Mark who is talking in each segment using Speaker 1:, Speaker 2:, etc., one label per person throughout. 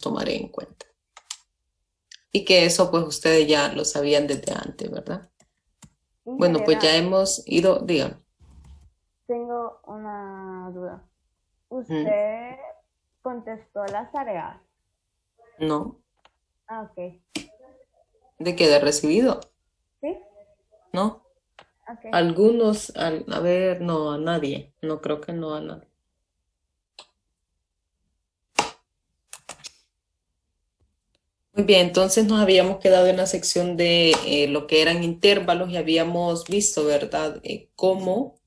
Speaker 1: tomaré en cuenta. Y que eso pues ustedes ya lo sabían desde antes, ¿verdad? Bueno, pues
Speaker 2: Ingeniera,
Speaker 1: ya hemos ido, dígame.
Speaker 2: tengo una duda.
Speaker 1: Mm,
Speaker 2: ¿Usted contestó las tareas?
Speaker 1: no,
Speaker 2: Ah, ok.
Speaker 1: ¿de qué? ¿De recibido?
Speaker 2: ¿Sí?
Speaker 1: ¿No?
Speaker 2: Ok.
Speaker 1: Algunos, a ver, no, a nadie. No creo que no a nadie. Muy bien, entonces nos habíamos quedado en la sección de lo que eran intervalos y habíamos visto, ¿verdad? Cómo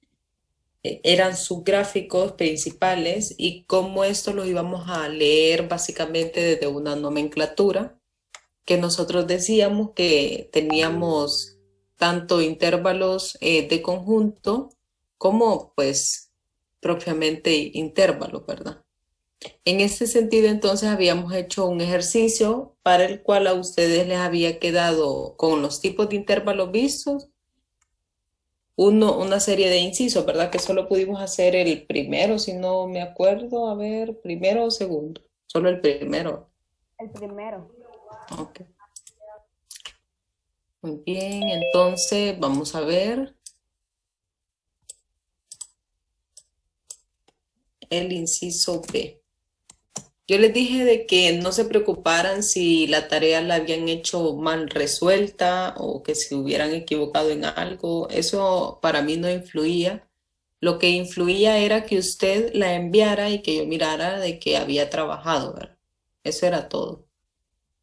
Speaker 1: eran sus gráficos principales y cómo esto los íbamos a leer básicamente desde una nomenclatura que nosotros decíamos que teníamos tanto intervalos de conjunto como pues propiamente intervalos, ¿verdad? En este sentido, entonces, habíamos hecho un ejercicio para el cual a ustedes les había quedado con los tipos de intervalos vistos, una serie de incisos, ¿verdad? Que solo pudimos hacer el primero, si no me acuerdo, a ver, primero o segundo, solo el primero.
Speaker 2: El primero.
Speaker 1: Ok, muy bien, entonces vamos a ver el inciso B. Yo les dije de que no se preocuparan si la tarea la habían hecho mal resuelta o que se hubieran equivocado en algo. Eso para mí no influía. Lo que influía era que usted la enviara y que yo mirara de que había trabajado, ¿verdad? Eso era todo.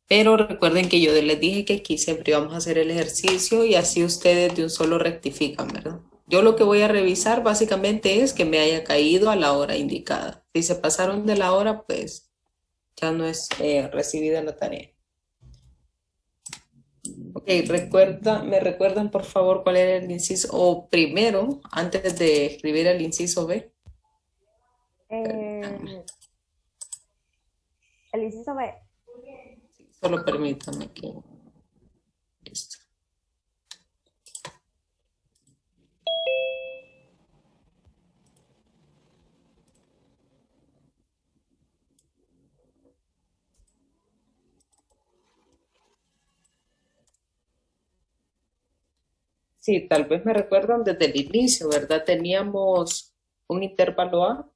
Speaker 1: Pero recuerden que yo les dije que aquí siempre íbamos a hacer el ejercicio y así ustedes de un solo rectifican, ¿verdad? Yo lo que voy a revisar básicamente es que me haya caído a la hora indicada. Si se pasaron de la hora, pues ya no es recibida la tarea. Ok, me recuerdan por favor cuál era el inciso, o primero, antes de escribir el inciso B. Permítanme,
Speaker 2: Eh, el inciso B.
Speaker 1: solo permítanme que... Listo. Sí, tal vez me recuerdan desde el inicio, ¿verdad? Teníamos un intervalo A,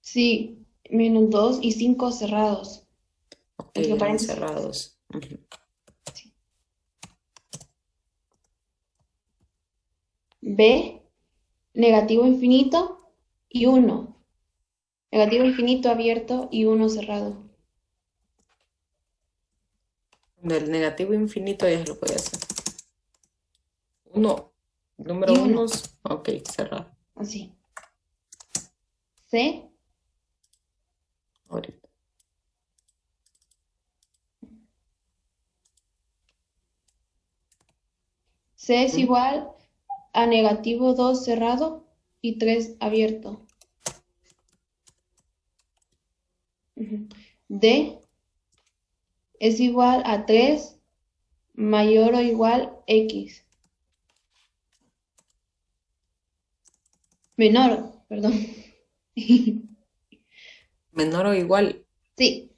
Speaker 3: Sí, -2 y 5 cerrados,
Speaker 1: ok,
Speaker 3: entre
Speaker 1: eran
Speaker 3: paréntesis.
Speaker 1: cerrados. Ujú.
Speaker 3: Sí. B, negativo infinito y 1. Negativo infinito abierto y 1 cerrado.
Speaker 1: Del negativo infinito ya se lo puede hacer. Uno, número
Speaker 3: Y
Speaker 1: uno,
Speaker 3: 1,
Speaker 1: ok, cerrado.
Speaker 3: así. C,
Speaker 1: Ahorita.
Speaker 3: C es
Speaker 1: Ujú.
Speaker 3: igual a -2 cerrado y 3 abierto. Ujú. D es igual a 3 mayor o igual X. Menor, perdón.
Speaker 1: Menor o igual.
Speaker 3: Sí.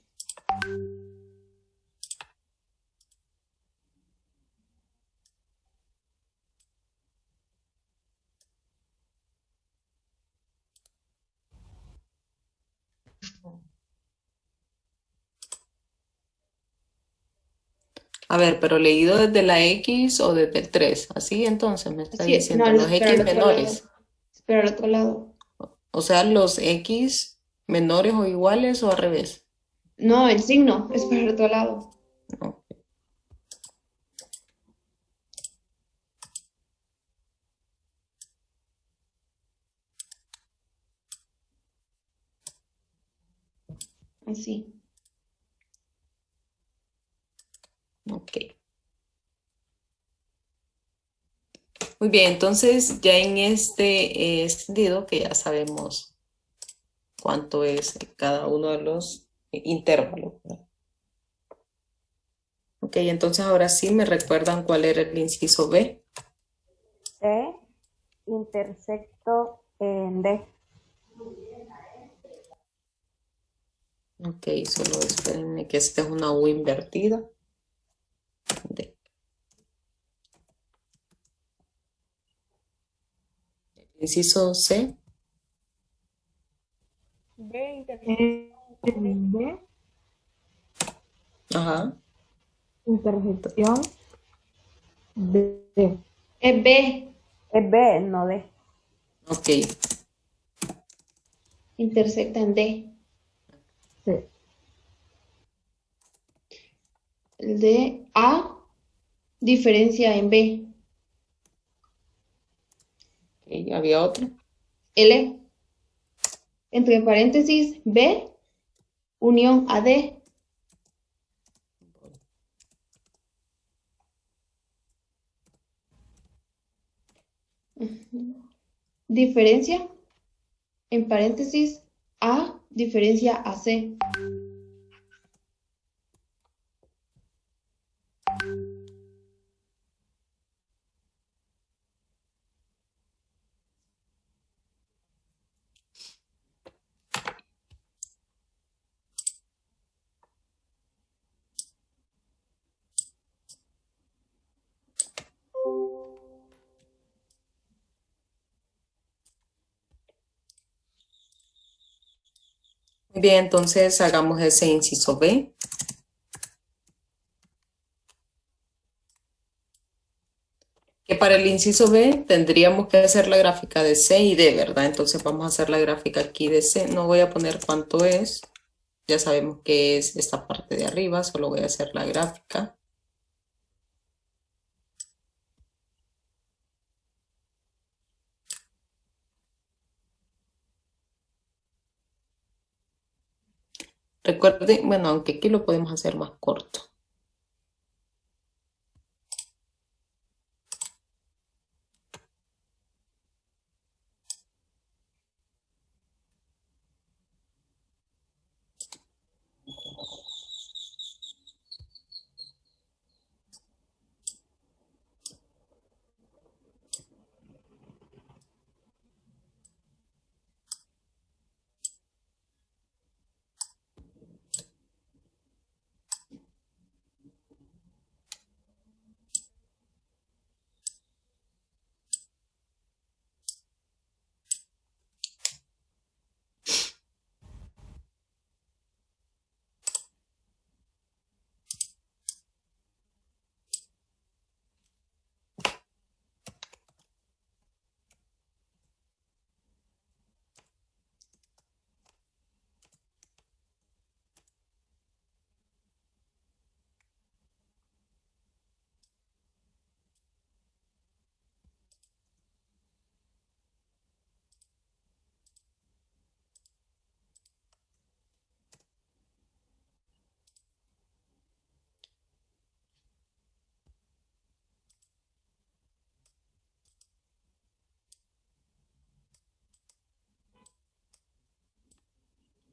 Speaker 1: A ver, pero leído desde la X o desde el 3. Así entonces me está
Speaker 3: Sí, no,
Speaker 1: diciendo los
Speaker 3: pero
Speaker 1: X
Speaker 3: al otro lado.
Speaker 1: menores.
Speaker 3: Pero al otro lado.
Speaker 1: O sea, los X menores o iguales o al revés.
Speaker 3: No, el signo es para el otro lado.
Speaker 1: No.
Speaker 3: Así.
Speaker 1: Ok. Muy bien, entonces ya en este sentido que ya sabemos cuánto es cada uno de los intervalos, ¿verdad? Ok, entonces ahora sí me recuerdan cuál era el inciso B.
Speaker 2: C, intersecto en D.
Speaker 1: Ok, solo espérenme que esta es una U invertida. D. Inciso C.
Speaker 2: B, intersección
Speaker 4: B,
Speaker 1: Ajá.
Speaker 4: intersección D.
Speaker 3: Es B,
Speaker 2: es B, no D.
Speaker 1: Ok.
Speaker 3: intersecta en D.
Speaker 4: C.
Speaker 3: El de A diferencia en B.
Speaker 1: Ok, había otra.
Speaker 3: L, entre paréntesis, B, unión a D. Diferencia, en paréntesis, A diferencia a C.
Speaker 1: Muy bien, entonces hagamos ese inciso B. Que para el inciso B tendríamos que hacer la gráfica de C y D, ¿verdad? Entonces vamos a hacer la gráfica aquí de C. No voy a poner cuánto es. Ya sabemos que es esta parte de arriba. Solo voy a hacer la gráfica. Recuerden, bueno, aunque aquí lo podemos hacer más corto.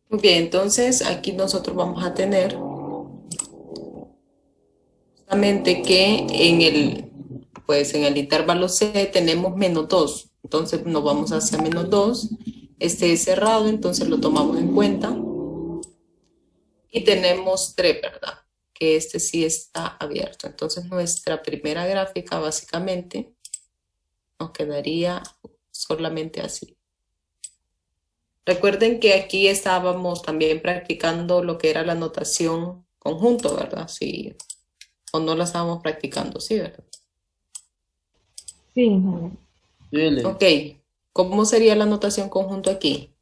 Speaker 1: Muy bien, entonces aquí nosotros vamos a tener justamente que pues en el intervalo C tenemos -2. Entonces nos vamos hacia -2. Este es cerrado, entonces lo tomamos en cuenta. Y tenemos 3, ¿verdad? Que este sí está abierto. Entonces nuestra primera gráfica básicamente nos quedaría solamente así. Recuerden que aquí estábamos también practicando lo que era la notación conjunto, ¿verdad? Sí, o no la estábamos practicando, sí, ¿verdad?
Speaker 4: Sí, ingeniero.
Speaker 1: Ok, ¿cómo sería la notación conjunto aquí?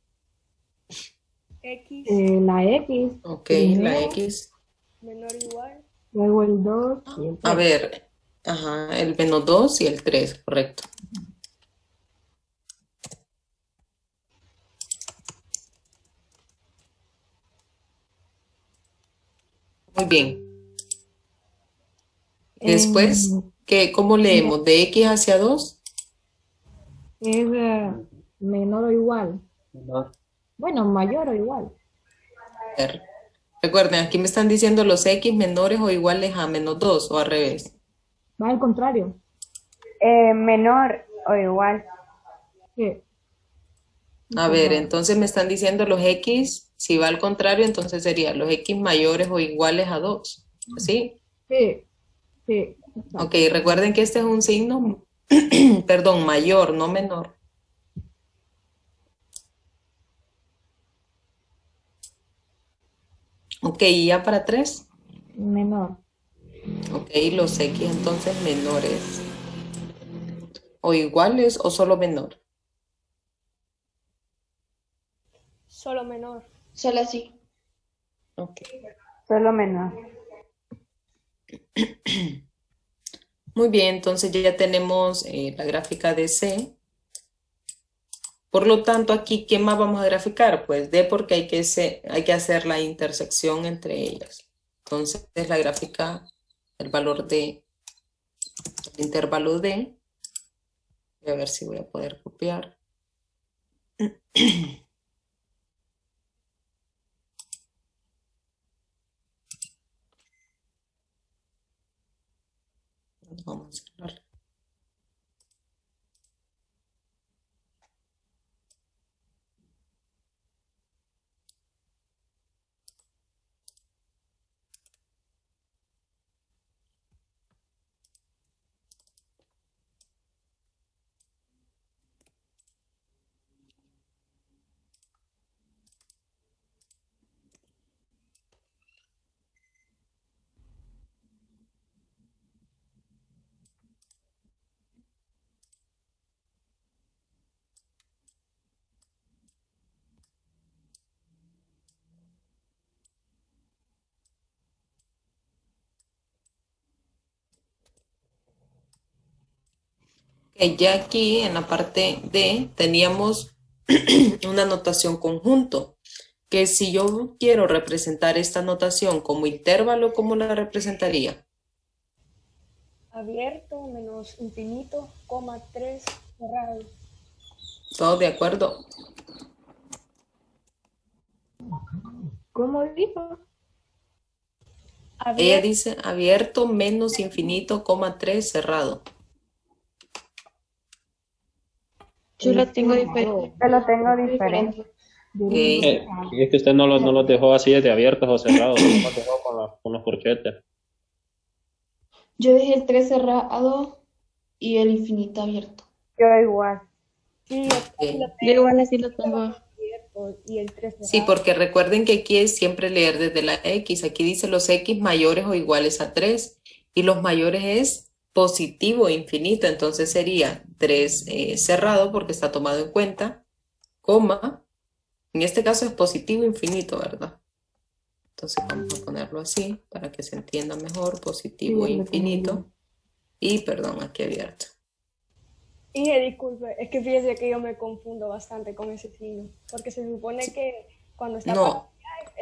Speaker 2: X
Speaker 4: La X
Speaker 1: Ok, la
Speaker 4: primero,
Speaker 1: X.
Speaker 2: menor o igual.
Speaker 4: luego el 2 y el
Speaker 1: A
Speaker 4: 3.
Speaker 1: ver, ajá, el -2 y el 3, correcto. Muy bien. Después,
Speaker 4: En,
Speaker 1: ¿cómo leemos? ¿De X hacia 2?
Speaker 4: es menor o igual. Bueno, mayor o igual.
Speaker 1: Recuerden, aquí me están diciendo los X menores o iguales a -2 o al revés.
Speaker 4: Va al contrario.
Speaker 2: Menor o igual.
Speaker 4: Sí.
Speaker 1: A ver, entonces me están diciendo los X, si va al contrario, entonces sería los X mayores o iguales a 2. ¿Sí?
Speaker 4: Sí, sí, exacto.
Speaker 1: Ok, recuerden que este es un signo, perdón, mayor, no menor. Ok, ¿y ya para 3?
Speaker 4: Menor.
Speaker 1: Ok, los X entonces menores. ¿O iguales o solo menor?
Speaker 2: Solo menor.
Speaker 3: Solo así.
Speaker 1: Ok.
Speaker 2: Solo menor.
Speaker 1: Muy bien, entonces ya tenemos la gráfica de C. Por lo tanto, aquí, ¿qué más vamos a graficar? Pues D porque hay que hacer la intersección entre ellas. Entonces, la gráfica, el valor de el intervalo D. Voy a ver si voy a poder copiar. Vamos a cerrar. Ok, ya aquí en la parte D teníamos una notación conjunto, que si yo quiero representar esta notación como intervalo, ¿cómo la representaría?
Speaker 2: Abierto menos infinito, coma 3 cerrado.
Speaker 1: ¿Todos de acuerdo?
Speaker 4: ¿Cómo dijo?
Speaker 1: Ella
Speaker 2: Abierto,
Speaker 1: dice abierto menos infinito, coma 3 cerrado.
Speaker 3: Yo
Speaker 4: Él
Speaker 3: la tengo
Speaker 4: escribió
Speaker 3: diferente.
Speaker 2: yo lo tengo
Speaker 3: Diferente.
Speaker 2: diferente.
Speaker 4: Yo lo
Speaker 1: Ok.
Speaker 4: tengo cerrado.
Speaker 5: Es que usted no los dejó así de abiertos o cerrados, solo los dejó con los corchetes.
Speaker 3: Yo dejé el 3 cerrado y el infinito abierto.
Speaker 2: Yo igual. Sí, así lo
Speaker 1: Ok.
Speaker 3: Yo
Speaker 2: tengo.
Speaker 3: igual así lo tengo.
Speaker 2: Abierto y el 3
Speaker 1: Sí,
Speaker 2: cerrado.
Speaker 1: porque recuerden que aquí es siempre leer desde la X. Aquí dice los X mayores o iguales a 3 y los mayores es positivo infinito. Entonces sería 3 cerrado porque está tomado en cuenta, coma. En este caso es positivo infinito, ¿verdad? Entonces vamos a ponerlo así para que se entienda mejor.
Speaker 4: Sí,
Speaker 1: Positivo
Speaker 4: yo lo tengo igual.
Speaker 1: infinito. Y perdón, aquí abierto.
Speaker 2: Y disculpe, es que fíjese que yo me confundo bastante con ese signo, porque se supone que cuando está
Speaker 1: No,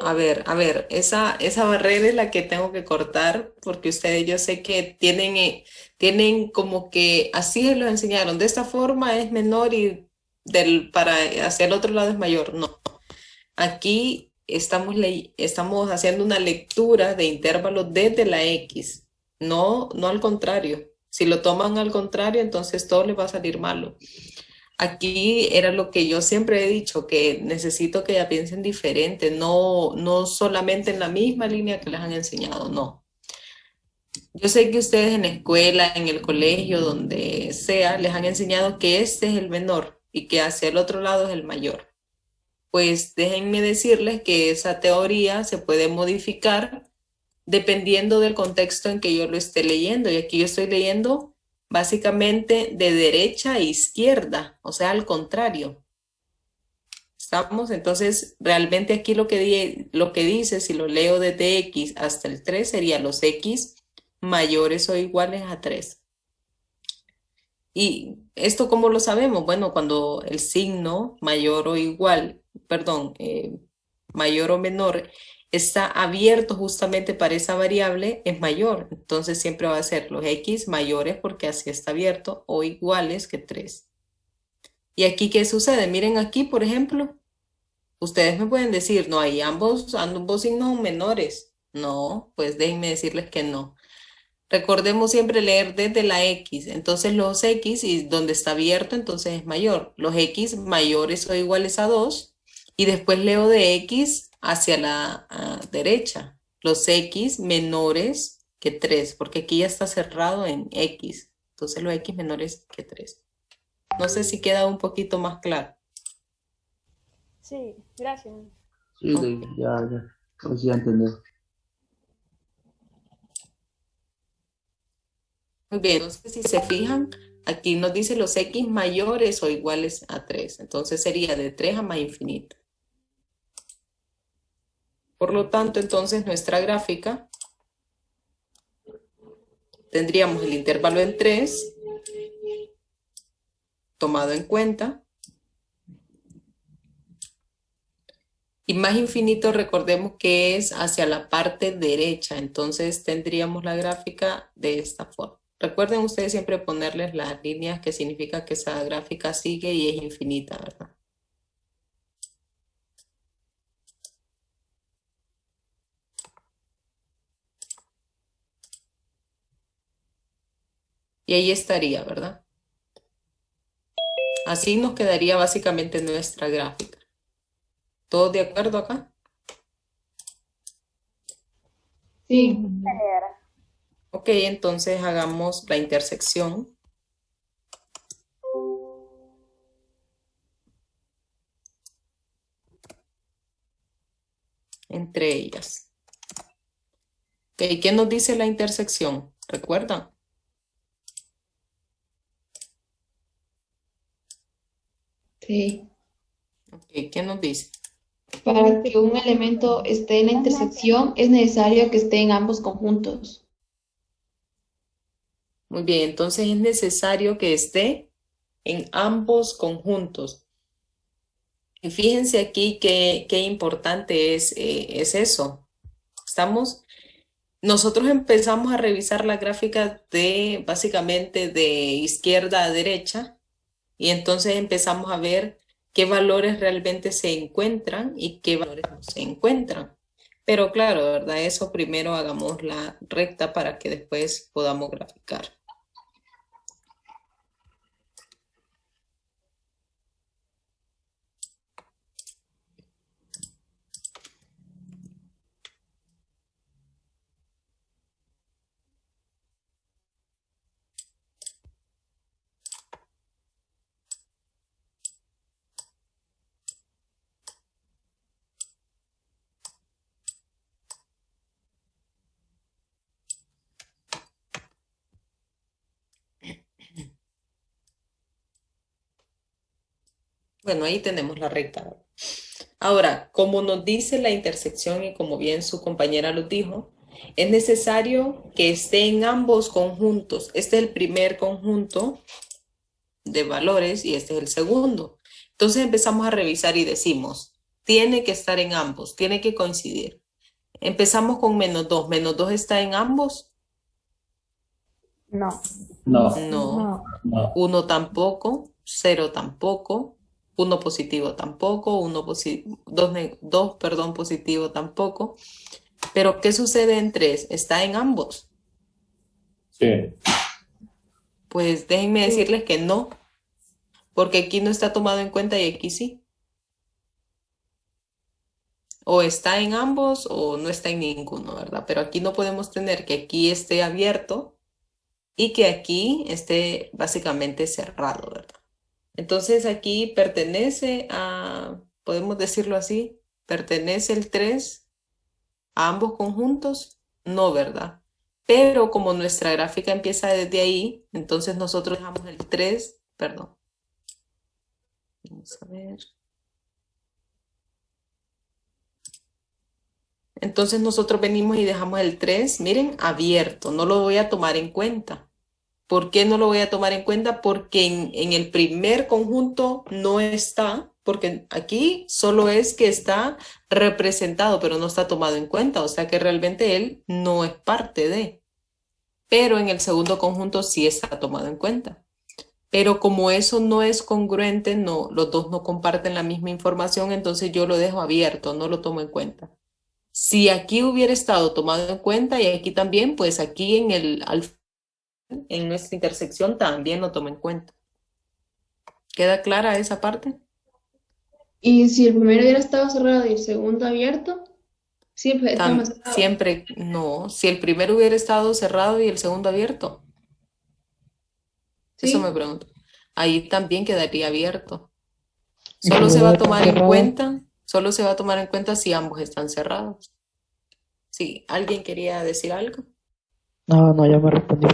Speaker 1: a ver, esa barrera es la que tengo que cortar porque ustedes yo sé que tienen como que así se los enseñaron, de esta forma es menor y para hacia el otro lado es mayor. No, aquí estamos haciendo una lectura de intervalos desde la X, no al contrario. Si lo toman al contrario, entonces todo les va a salir malo. Aquí era lo que yo siempre he dicho, que necesito que ya piensen diferente, no solamente en la misma línea que les han enseñado, no. Yo sé que ustedes en la escuela, en el colegio, donde sea, les han enseñado que este es el menor y que hacia el otro lado es el mayor. Pues déjenme decirles que esa teoría se puede modificar dependiendo del contexto en que yo lo esté leyendo. Y aquí yo estoy leyendo básicamente de derecha a izquierda, o sea, al contrario. ¿Estamos? Entonces, realmente aquí lo que dice, si lo leo desde X hasta el 3 sería los X mayores o iguales a 3. ¿Y esto cómo lo sabemos? Bueno, cuando el signo mayor o igual, perdón, mayor o menor está abierto justamente para esa variable, es mayor. Entonces siempre va a ser los X mayores porque así está abierto o iguales que 3. ¿Y aquí qué sucede? Miren aquí, por ejemplo. Ustedes me pueden decir, no, hay ambos signos menores. No, pues déjenme decirles que no. Recordemos siempre leer desde la X. Entonces los X y donde está abierto, entonces es mayor. Los X mayores o iguales a 2. Y después leo de X hacia la derecha. Los X menores que 3, porque aquí ya está cerrado en X. Entonces los X menores que 3. No sé si queda un poquito más claro.
Speaker 2: Sí, gracias.
Speaker 6: Sí, ya, ahora sí ya entendí.
Speaker 1: Muy bien, entonces si se fijan, aquí nos dice los X mayores o iguales a 3. Entonces sería de 3 a más infinito. Por lo tanto, entonces nuestra gráfica tendríamos el intervalo en 3 tomado en cuenta. Y más infinito, recordemos que es hacia la parte derecha. Entonces tendríamos la gráfica de esta forma. Recuerden ustedes siempre ponerles las líneas que significa que esa gráfica sigue y es infinita, ¿verdad? Y ahí estaría, ¿verdad? Así nos quedaría básicamente nuestra gráfica. ¿Todos de acuerdo acá?
Speaker 3: Sí.
Speaker 1: Ok, entonces hagamos la intersección entre ellas. Ok, ¿qué nos dice la intersección? ¿Recuerdan?
Speaker 3: Sí.
Speaker 1: Ok, ¿qué nos dice?
Speaker 3: Para que un elemento esté en la intersección es necesario que esté en ambos conjuntos.
Speaker 1: Muy bien, entonces es necesario que esté en ambos conjuntos. Y fíjense aquí qué importante es eso. Nosotros empezamos a revisar la gráfica básicamente de izquierda a derecha y entonces empezamos a ver qué valores realmente se encuentran y qué valores no se encuentran. Pero claro, ¿verdad? Eso primero hagamos la recta para que después podamos graficar. Bueno, ahí tenemos la recta. Ahora, como nos dice la intersección y como bien su compañera lo dijo, es necesario que esté en ambos conjuntos. Este es el primer conjunto de valores y este es el segundo. Entonces empezamos a revisar y decimos, tiene que estar en ambos, tiene que coincidir. Empezamos con -2. ¿-2 está en ambos?
Speaker 4: No,
Speaker 5: No,
Speaker 1: No.
Speaker 5: no.
Speaker 1: 1 tampoco, 0 tampoco, 1 positivo tampoco, 2, perdón, positivo tampoco. Pero ¿qué sucede en 3? ¿Está en ambos?
Speaker 5: Sí,
Speaker 1: Pues déjenme decirles que no, porque aquí no está tomado en cuenta y aquí sí. O está en ambos o no está en ninguno, ¿verdad? Pero aquí no podemos tener que aquí esté abierto y que aquí esté básicamente cerrado, ¿verdad? Entonces aquí pertenece podemos decirlo así, pertenece el 3 a ambos conjuntos, no, ¿verdad? Pero como nuestra gráfica empieza desde ahí, entonces nosotros dejamos el 3, perdón. Vamos a ver. Entonces nosotros venimos y dejamos el 3, miren, abierto, no lo voy a tomar en cuenta. ¿Por qué no lo voy a tomar en cuenta? Porque en el primer conjunto no está, porque aquí solo es que está representado, pero no está tomado en cuenta, o sea que realmente él no es parte de. Pero en el segundo conjunto sí está tomado en cuenta. Pero como eso no es congruente, no, los dos no comparten la misma información, entonces yo lo dejo abierto, no lo tomo en cuenta. Si aquí hubiera estado tomado en cuenta y aquí también, pues aquí en nuestra intersección también lo tomo en cuenta. ¿Queda clara esa parte?
Speaker 3: Y si el primero hubiera estado cerrado y el segundo abierto, siempre está más cerrado.
Speaker 1: Siempre, no. Si el primero hubiera estado cerrado y el segundo abierto, eso me
Speaker 3: ¿Sí?
Speaker 1: pregunto. Ahí también quedaría abierto.
Speaker 7: ¿Y si
Speaker 1: Solo
Speaker 7: los
Speaker 1: se va a
Speaker 7: dos están
Speaker 1: tomar en
Speaker 7: cerrados?
Speaker 1: cuenta, solo se va a tomar en cuenta si ambos están cerrados. Sí, ¿alguien quería decir algo?
Speaker 7: No, no, ya me respondió.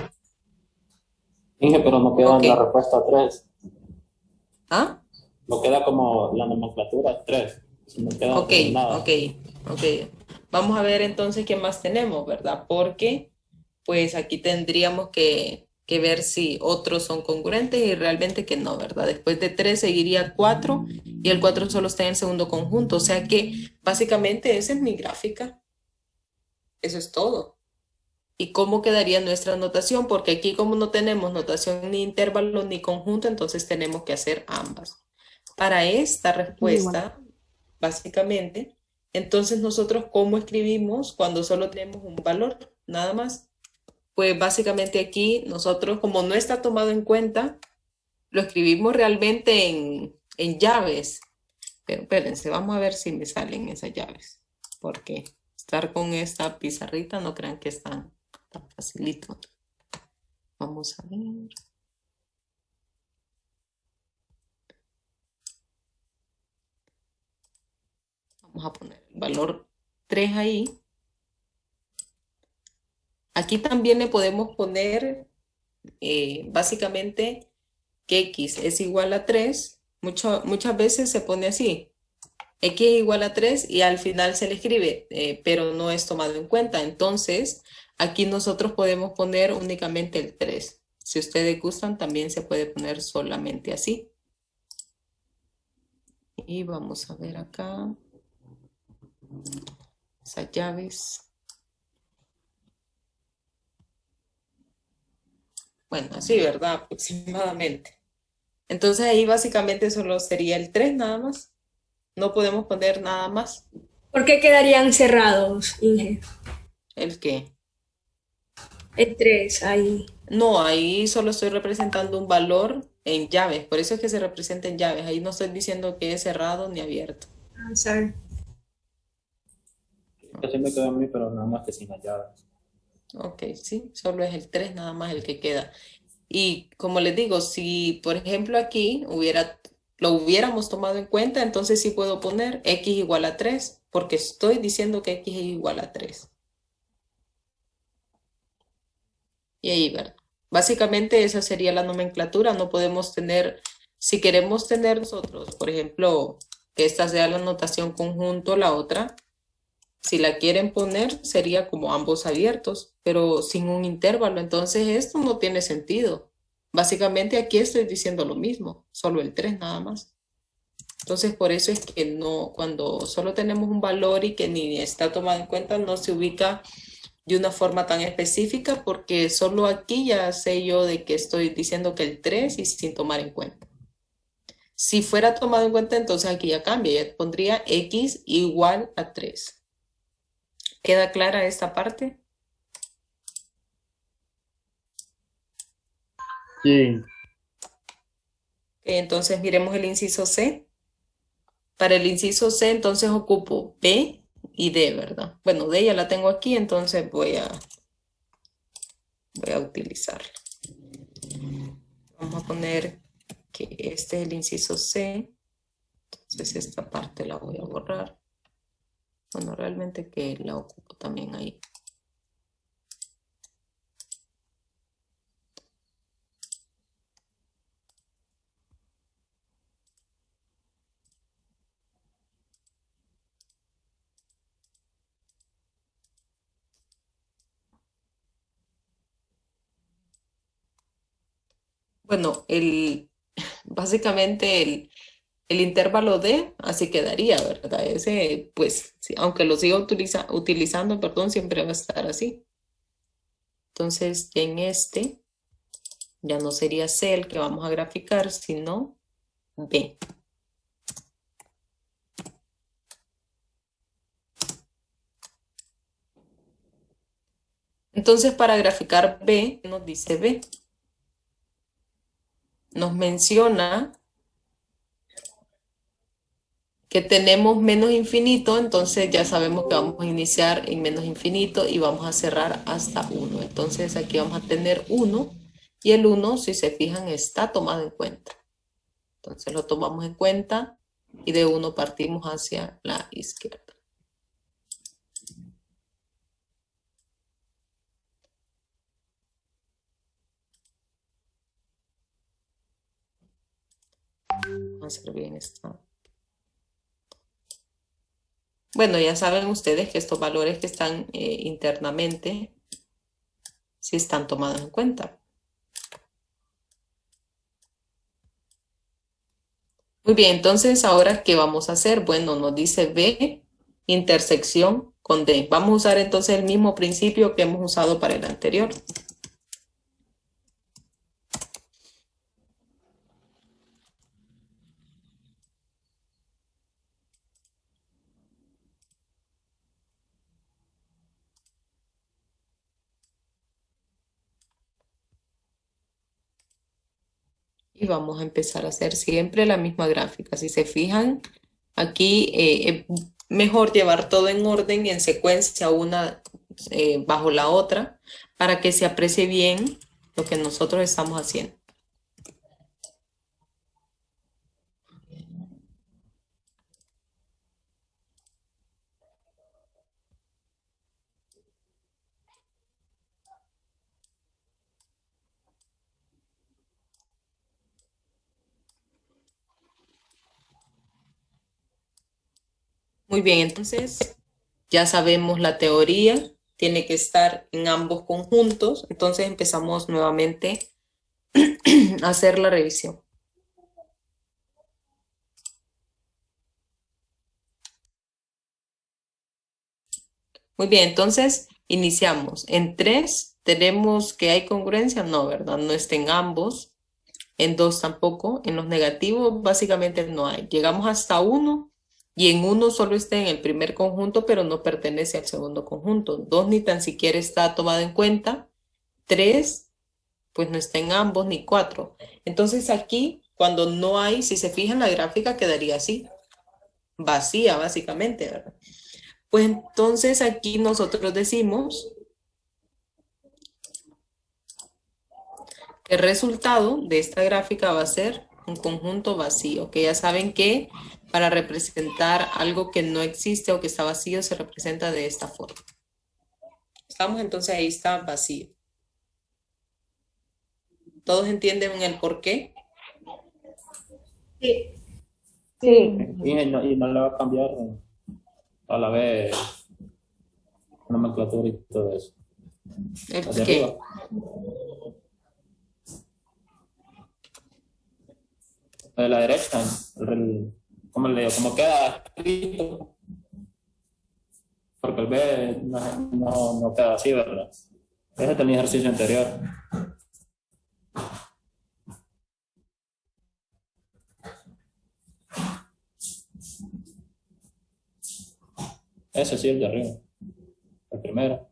Speaker 5: Inge, pero no queda
Speaker 1: Ok.
Speaker 5: en la respuesta 3.
Speaker 1: ¿Ah?
Speaker 5: No queda como la nomenclatura 3. No queda
Speaker 1: Ok,
Speaker 5: como nada.
Speaker 1: ok. Vamos a ver entonces qué más tenemos, ¿verdad? Porque pues aquí tendríamos que ver si otros son congruentes y realmente que no, ¿verdad? Después de 3 seguiría 4 y el 4 solo está en el segundo conjunto. O sea que básicamente esa es mi gráfica. Eso es todo. ¿Y cómo quedaría nuestra notación? Porque aquí como no tenemos notación ni intervalo ni conjunto, entonces tenemos que hacer ambas. Para esta respuesta, básicamente, entonces nosotros ¿cómo escribimos cuando solo tenemos un valor? Nada más. Pues básicamente aquí nosotros, como no está tomado en cuenta, lo escribimos realmente en llaves. Pero espérense, vamos a ver si me salen esas llaves. Porque estar con esta pizarrita no crean que es tan facilito. Vamos a ver. Vamos a poner el valor 3 ahí. Aquí también le podemos poner básicamente que x es igual a 3. Muchas veces se pone así. X es igual a 3 y al final se le escribe, pero no es tomado en cuenta. Entonces, aquí nosotros podemos poner únicamente el 3. Si ustedes gustan, también se puede poner solamente así. Y vamos a ver acá. Esas llaves. Bueno, así, ¿verdad? Aproximadamente. Entonces ahí básicamente solo sería el 3 nada más. No podemos poner nada más.
Speaker 2: ¿Por qué quedarían cerrados, Inge?
Speaker 1: ¿El qué?
Speaker 2: El 3 ahí.
Speaker 1: No, ahí solo estoy representando un valor en llaves. Por eso es que se representa en llaves. Ahí no estoy diciendo que es cerrado ni abierto.
Speaker 2: Ah, sorry.
Speaker 5: Así me quedó a mí, pero nada más que sin las llaves.
Speaker 1: Ok, sí, solo es el 3 nada más el que queda. Y como les digo, si por ejemplo aquí lo hubiéramos tomado en cuenta, entonces sí puedo poner x igual a 3, porque estoy diciendo que x es igual a 3. Y ahí, ¿verdad? Básicamente esa sería la nomenclatura. No podemos tener, si queremos tener nosotros, por ejemplo, que esta sea la notación conjunto, la otra, si la quieren poner, sería como ambos abiertos, pero sin un intervalo. Entonces esto no tiene sentido. Básicamente aquí estoy diciendo lo mismo, solo el 3 nada más. Entonces por eso es que no, cuando solo tenemos un valor y que ni está tomado en cuenta, no se ubica de una forma tan específica, porque solo aquí ya sé yo de que estoy diciendo que el 3 y sin tomar en cuenta. Si fuera tomado en cuenta, entonces aquí ya cambia, ya pondría x igual a 3. ¿Queda clara esta parte?
Speaker 6: Sí,
Speaker 1: Entonces miremos el inciso C. Para el inciso C, entonces ocupo B y D, ¿verdad? Bueno, D ya la tengo aquí, entonces voy a utilizarla. Vamos a poner que este es el inciso C. Entonces esta parte la voy a borrar. Bueno, realmente que la ocupo también ahí. Bueno, básicamente el intervalo D así quedaría, ¿verdad? Ese, pues, sí, aunque lo siga utilizando, perdón, siempre va a estar así. Entonces, ya en este, ya no sería C el que vamos a graficar, sino B. Entonces, para graficar B, nos dice B. Nos menciona que tenemos menos infinito, entonces ya sabemos que vamos a iniciar en menos infinito y vamos a cerrar hasta 1. Entonces aquí vamos a tener 1 y el 1, si se fijan, está tomado en cuenta. Entonces lo tomamos en cuenta y de 1 partimos hacia la izquierda. Vamos a hacer bien esto. Bueno, ya saben ustedes que estos valores que están internamente sí están tomados en cuenta. Muy bien, entonces ahora, ¿qué vamos a hacer? Bueno, nos dice B, intersección con D. Vamos a usar entonces el mismo principio que hemos usado para el anterior. Y vamos a empezar a hacer siempre la misma gráfica. Si se fijan, aquí es mejor llevar todo en orden, en secuencia, una bajo la otra, para que se aprecie bien lo que nosotros estamos haciendo. Muy bien, entonces ya sabemos la teoría, tiene que estar en ambos conjuntos, entonces empezamos nuevamente a hacer la revisión. Muy bien, entonces iniciamos. En 3 tenemos que hay congruencia, no, ¿verdad? No está en ambos. En 2 tampoco. En los negativos básicamente no hay. Llegamos hasta 1 y en 1 solo está en el primer conjunto, pero no pertenece al segundo conjunto. 2 ni tan siquiera está tomado en cuenta. 3 pues no está en ambos, ni 4. Entonces aquí, cuando no hay, si se fijan, la gráfica quedaría así, vacía básicamente, ¿verdad? Pues entonces aquí nosotros decimos que el resultado de esta gráfica va a ser un conjunto vacío, que ya saben que para representar algo que no existe o que está vacío se representa de esta forma. Estamos entonces ahí está vacío. ¿Todos entienden el por qué?
Speaker 2: Sí.
Speaker 4: Sí.
Speaker 5: Y no le va a cambiar a la vez nomenclatura y todo eso.
Speaker 1: ¿El
Speaker 5: Hacia
Speaker 1: qué?
Speaker 5: arriba. De la derecha, ¿cómo le digo? Como queda escrito, porque el B no queda así, ¿verdad? Ese es el ejercicio anterior. Ese sí, el de arriba, el primero.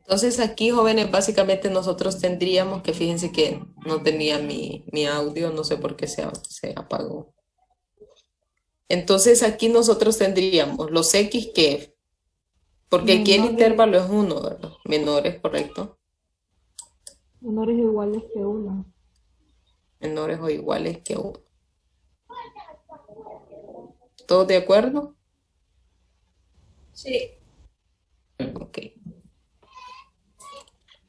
Speaker 1: Entonces aquí, jóvenes, básicamente nosotros tendríamos que, fíjense que no tenía mi audio, no sé por qué se apagó. Entonces aquí nosotros tendríamos los X que, porque aquí el
Speaker 4: Menores,
Speaker 1: intervalo es 1, ¿verdad? Menores, correcto.
Speaker 4: menores iguales que 1.
Speaker 1: Menores o iguales que 1. ¿Todos de acuerdo?
Speaker 2: Sí.
Speaker 1: Ok.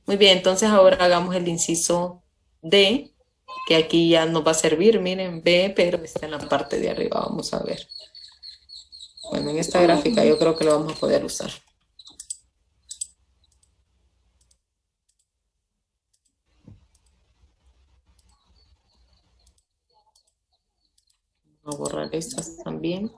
Speaker 1: Muy bien, entonces ahora hagamos el inciso D, que aquí ya nos va a servir, miren, B, pero está en la parte de arriba, vamos a ver. Bueno, en esta gráfica yo creo que lo vamos a poder usar. Vamos a borrar estas también.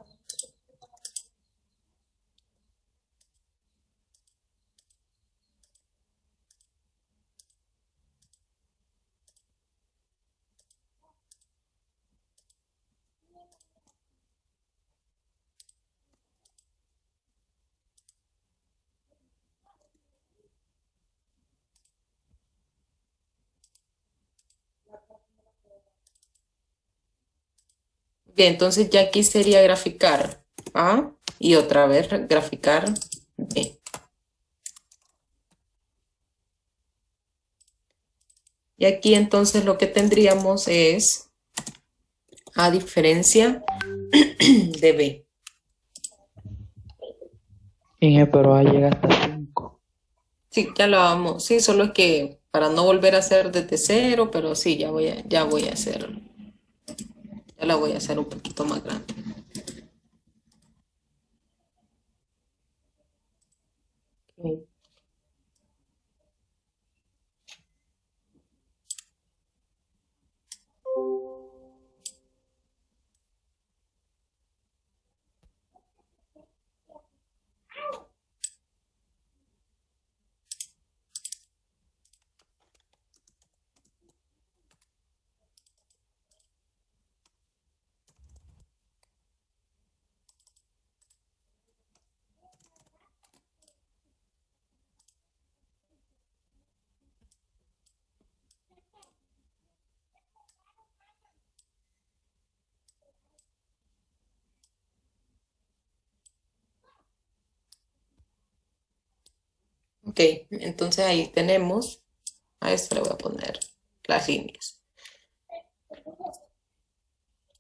Speaker 1: Bien, entonces ya aquí sería graficar A y otra vez graficar B. Y aquí entonces lo que tendríamos es A diferencia de B.
Speaker 7: Inge, pero A llega hasta 5.
Speaker 1: Sí, ya lo vamos. Sí, solo es que para no volver a hacer desde cero, pero sí, ya voy a hacer. Ya la voy a hacer un poquito más grande. Ok. Ok, entonces ahí tenemos, a esto le voy a poner las líneas.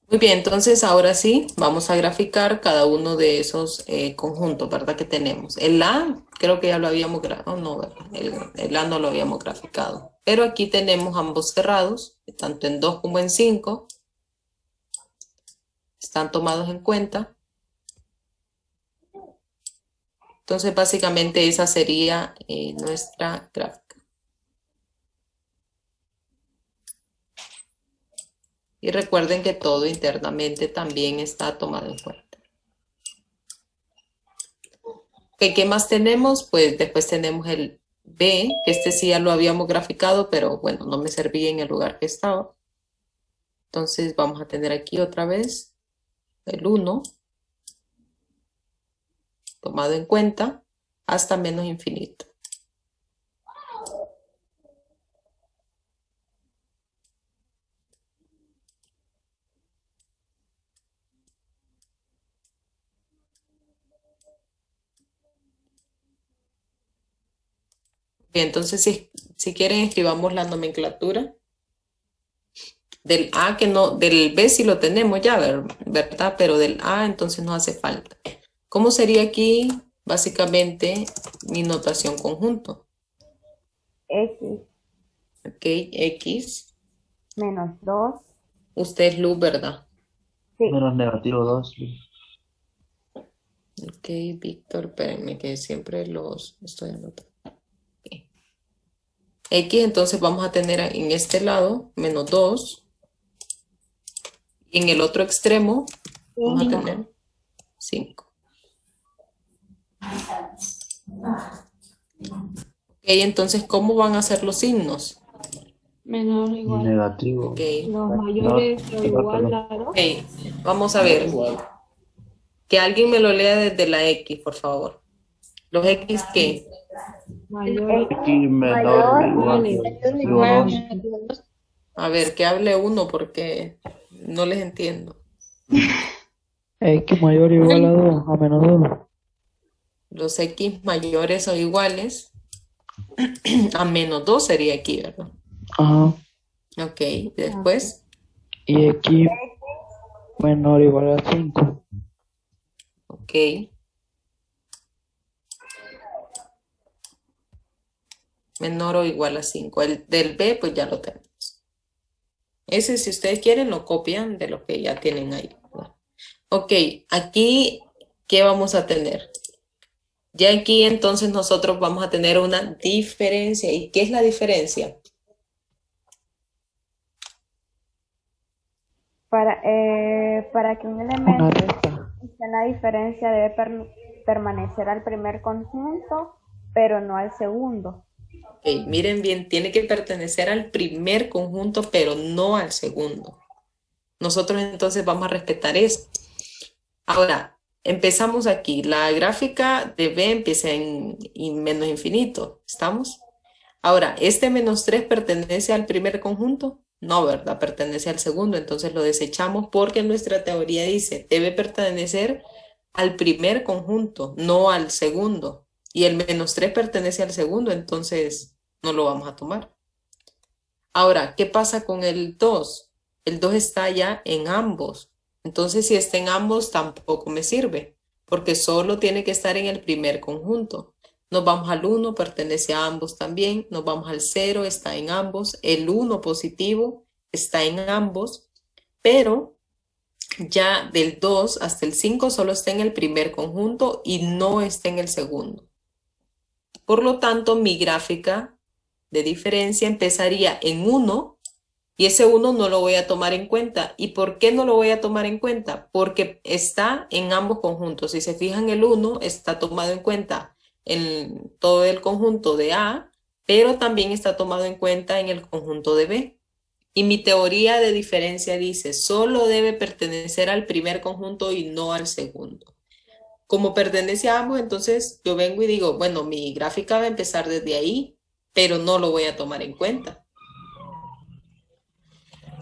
Speaker 1: Muy bien, entonces ahora sí, vamos a graficar cada uno de esos conjuntos, ¿verdad? Que tenemos. El A, creo que ya lo habíamos graficado, no, ¿verdad? El A no lo habíamos graficado. Pero aquí tenemos ambos cerrados, tanto en 2 como en 5. Están tomados en cuenta. Entonces, básicamente esa sería nuestra gráfica. Y recuerden que todo internamente también está tomado en cuenta. Ok, ¿qué más tenemos? Pues después tenemos el B, que este sí ya lo habíamos graficado, pero bueno, no me servía en el lugar que estaba. Entonces vamos a tener aquí otra vez el 1, tomado en cuenta, hasta menos infinito. Bien, entonces si quieren escribamos la nomenclatura. Del A que no, del B sí lo tenemos ya, ¿verdad? Pero del A entonces no hace falta. ¿Cómo sería aquí básicamente mi notación conjunto?
Speaker 8: X
Speaker 1: Ok, X.
Speaker 8: menos 2.
Speaker 1: Usted es luz, ¿verdad?
Speaker 8: Sí.
Speaker 6: Menos negativo 2.
Speaker 1: Ok, Víctor, espérenme que siempre los estoy anotando. Ok. X, entonces vamos a tener en este lado menos 2. Y en el otro extremo vamos a tener 5. Ok, entonces, ¿cómo van a ser los signos?
Speaker 3: Menor o igual.
Speaker 6: Negativo.
Speaker 1: Ok,
Speaker 4: Los mayores o igual a 2.
Speaker 1: ok, vamos a ver.
Speaker 5: Igual.
Speaker 1: Que alguien me lo lea desde la X, por favor. ¿Los X qué?
Speaker 4: Mayor.
Speaker 6: X menor o igual que uno.
Speaker 1: A ver, que hable uno porque no les entiendo.
Speaker 7: X mayor o igual a 2 a menos 1.
Speaker 1: Los X mayores o iguales a menos 2 sería aquí, ¿verdad?
Speaker 7: Ajá.
Speaker 1: Ok, después,
Speaker 7: Y X menor o igual a 5.
Speaker 1: ok. Menor o igual a 5. El del B, pues ya lo tenemos. Ese, si ustedes quieren, lo copian de lo que ya tienen ahí, ¿verdad? Ok, aquí, ¿qué vamos a tener? Ya aquí entonces nosotros vamos a tener una diferencia. ¿Y qué es la diferencia?
Speaker 8: Para que un
Speaker 7: Una
Speaker 8: elemento
Speaker 7: recta.
Speaker 8: esté en la diferencia debe permanecer al primer conjunto, pero no al segundo.
Speaker 1: Ok, miren bien, tiene que pertenecer al primer conjunto, pero no al segundo. Nosotros entonces vamos a respetar eso. Ahora, empezamos aquí. La gráfica de B empieza en menos infinito. ¿Estamos? Ahora, ¿este menos 3 pertenece al primer conjunto? No, ¿verdad? Pertenece al segundo. Entonces lo desechamos porque nuestra teoría dice debe pertenecer al primer conjunto, no al segundo. Y el menos 3 pertenece al segundo, entonces no lo vamos a tomar. Ahora, ¿qué pasa con el 2? El 2 está ya en ambos. Entonces, si está en ambos, tampoco me sirve, porque solo tiene que estar en el primer conjunto. Nos vamos al 1, pertenece a ambos también. Nos vamos al 0, está en ambos. El 1 positivo está en ambos, pero ya del 2 hasta el 5 solo está en el primer conjunto y no está en el segundo. Por lo tanto, mi gráfica de diferencia empezaría en 1 y ese 1 no lo voy a tomar en cuenta. ¿Y por qué no lo voy a tomar en cuenta? Porque está en ambos conjuntos. Si se fijan, el 1 está tomado en cuenta en todo el conjunto de A, pero también está tomado en cuenta en el conjunto de B. Y mi teoría de diferencia dice, solo debe pertenecer al primer conjunto y no al segundo. Como pertenece a ambos, entonces yo vengo y digo, bueno, mi gráfica va a empezar desde ahí, pero no lo voy a tomar en cuenta.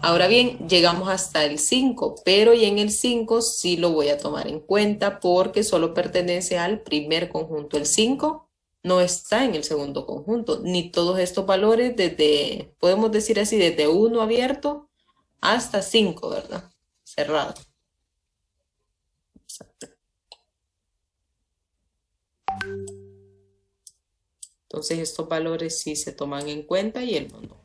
Speaker 1: Ahora bien, llegamos hasta el 5, pero y en el 5 sí lo voy a tomar en cuenta porque solo pertenece al primer conjunto. El 5 no está en el segundo conjunto, ni todos estos valores desde, podemos decir así, desde 1 abierto hasta 5, ¿verdad? Cerrado. Exacto. Entonces estos valores sí se toman en cuenta y el no.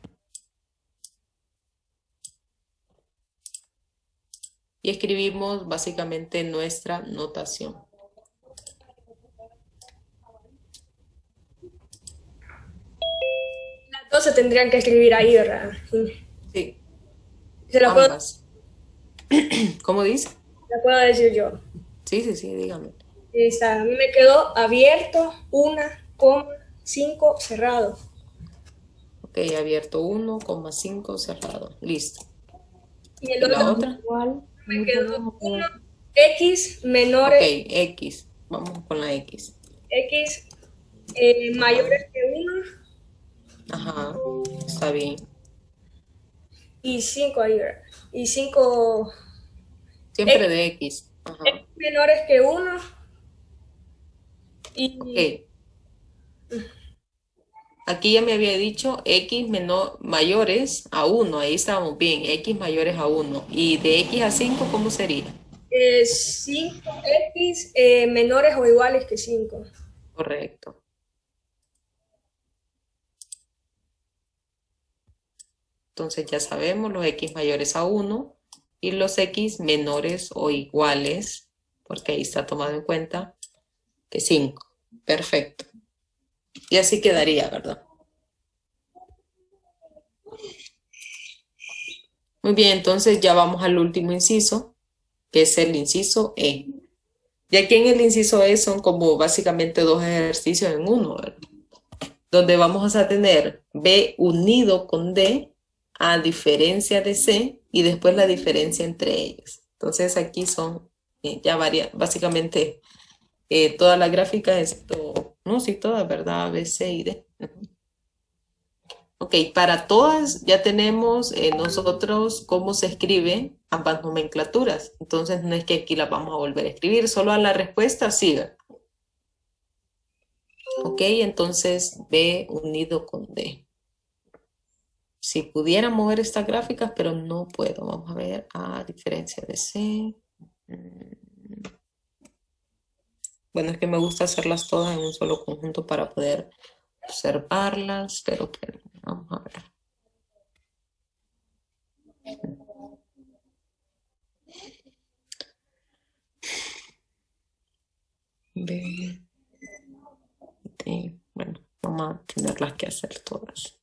Speaker 1: Y escribimos básicamente nuestra notación.
Speaker 2: Las dos se tendrían que escribir ahí, ¿verdad?
Speaker 1: Sí,
Speaker 2: Se la puedo,
Speaker 1: ambas. ¿Cómo dice?
Speaker 2: la puedo decir yo.
Speaker 1: Sí, dígame.
Speaker 2: A mí me quedó abierto, 1,5 cerrado.
Speaker 1: Ok, abierto 1,5 cerrado. Listo.
Speaker 2: Y el
Speaker 1: ¿Y la
Speaker 2: otro
Speaker 1: otra?
Speaker 4: Igual.
Speaker 2: me quedó 1x menores,
Speaker 1: Ok, X. Vamos con la X.
Speaker 2: x mayores que 1
Speaker 1: Ajá, está bien.
Speaker 2: y 5 ahí, ¿verdad? Y 5
Speaker 1: Siempre de X. Ajá.
Speaker 2: menores que 1 y
Speaker 1: Ok. Aquí ya me había dicho X mayores a 1. Ahí estábamos bien. X mayores a 1. ¿Y de X a 5 cómo sería?
Speaker 2: 5x menores o iguales que 5.
Speaker 1: Correcto. Entonces ya sabemos los X mayores a 1 y los X menores o iguales, porque ahí está tomado en cuenta, que 5. Perfecto. Y así quedaría, ¿verdad? Muy bien, entonces ya vamos al último inciso, que es el inciso E. Y aquí en el inciso E son como básicamente dos ejercicios en uno, ¿verdad? Donde vamos a tener B unido con D a diferencia de C y después la diferencia entre ellos. Entonces aquí son ya básicamente todas las gráficas excepto No, sí, todas, ¿verdad? A, B, C y D. Ujú. Ok, para todas ya tenemos nosotros cómo se escriben ambas nomenclaturas. Entonces no es que aquí las vamos a volver a escribir, solo a la respuesta sí, ¿verdad? Ok, entonces B unido con D. Si pudiera mover estas gráficas, pero no puedo. Vamos a ver, A diferencia de C. Bueno, es que me gusta hacerlas todas en un solo conjunto para poder observarlas, pero vamos a ver. B, D. Bueno, vamos a tenerlas que hacer todas.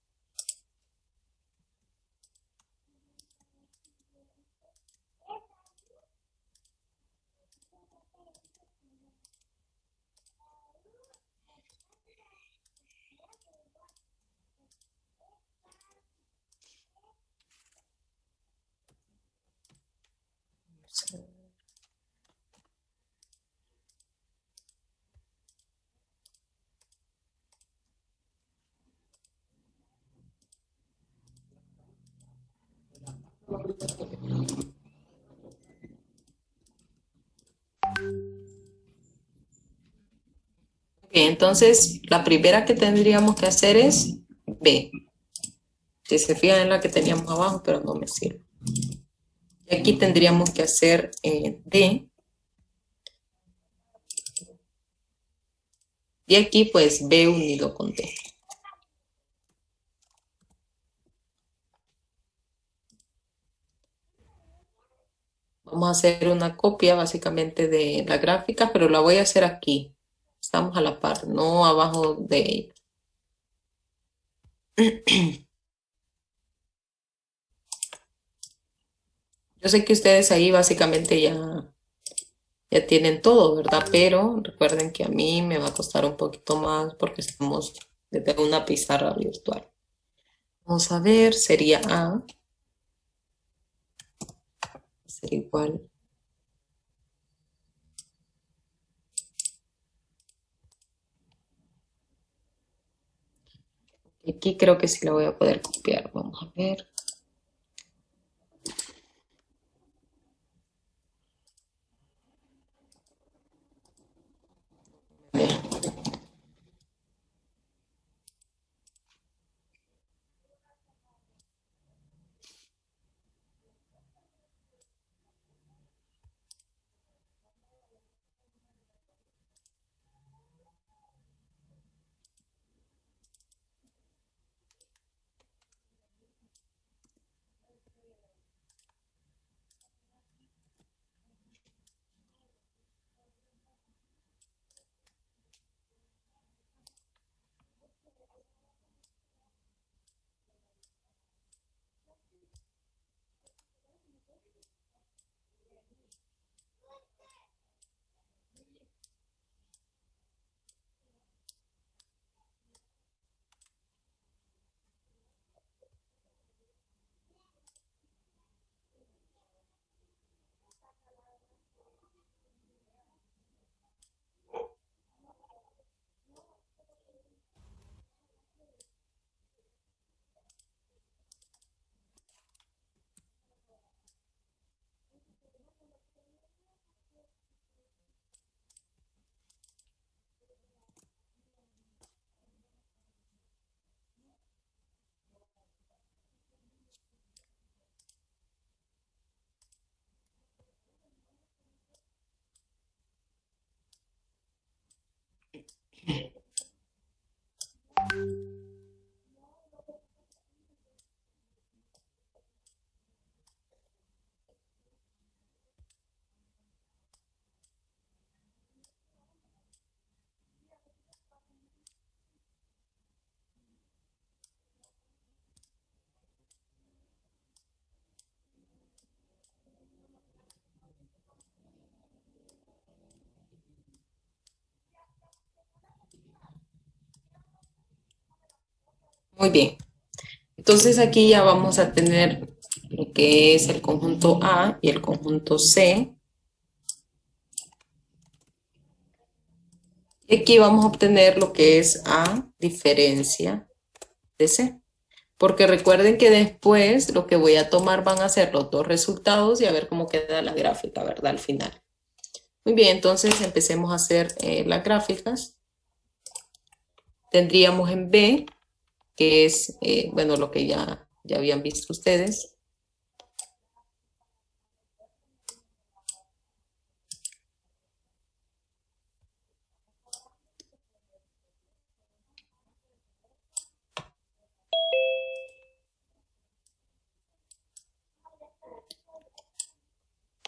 Speaker 1: Entonces, la primera que tendríamos que hacer es B. Si se fijan en la que teníamos abajo, pero no me sirve. Y aquí tendríamos que hacer D. Y aquí pues B unido con D. Vamos a hacer una copia básicamente de la gráfica, pero la voy a hacer aquí. Estamos a la par, no abajo de ella. Yo sé que ustedes ahí básicamente ya tienen todo, ¿verdad? Pero recuerden que a mí me va a costar un poquito más porque estamos desde una pizarra virtual. Vamos a ver, sería A. Ser igual. Aquí creo que sí la voy a poder copiar. Vamos a ver. Muy bien. Entonces aquí ya vamos a tener lo que es el conjunto A y el conjunto C. Y aquí vamos a obtener lo que es A diferencia de C. Porque recuerden que después lo que voy a tomar van a ser los dos resultados y a ver cómo queda la gráfica, ¿verdad? Al final. Muy bien, entonces empecemos a hacer las gráficas. Tendríamos en B, que es, bueno, lo que ya habían visto ustedes.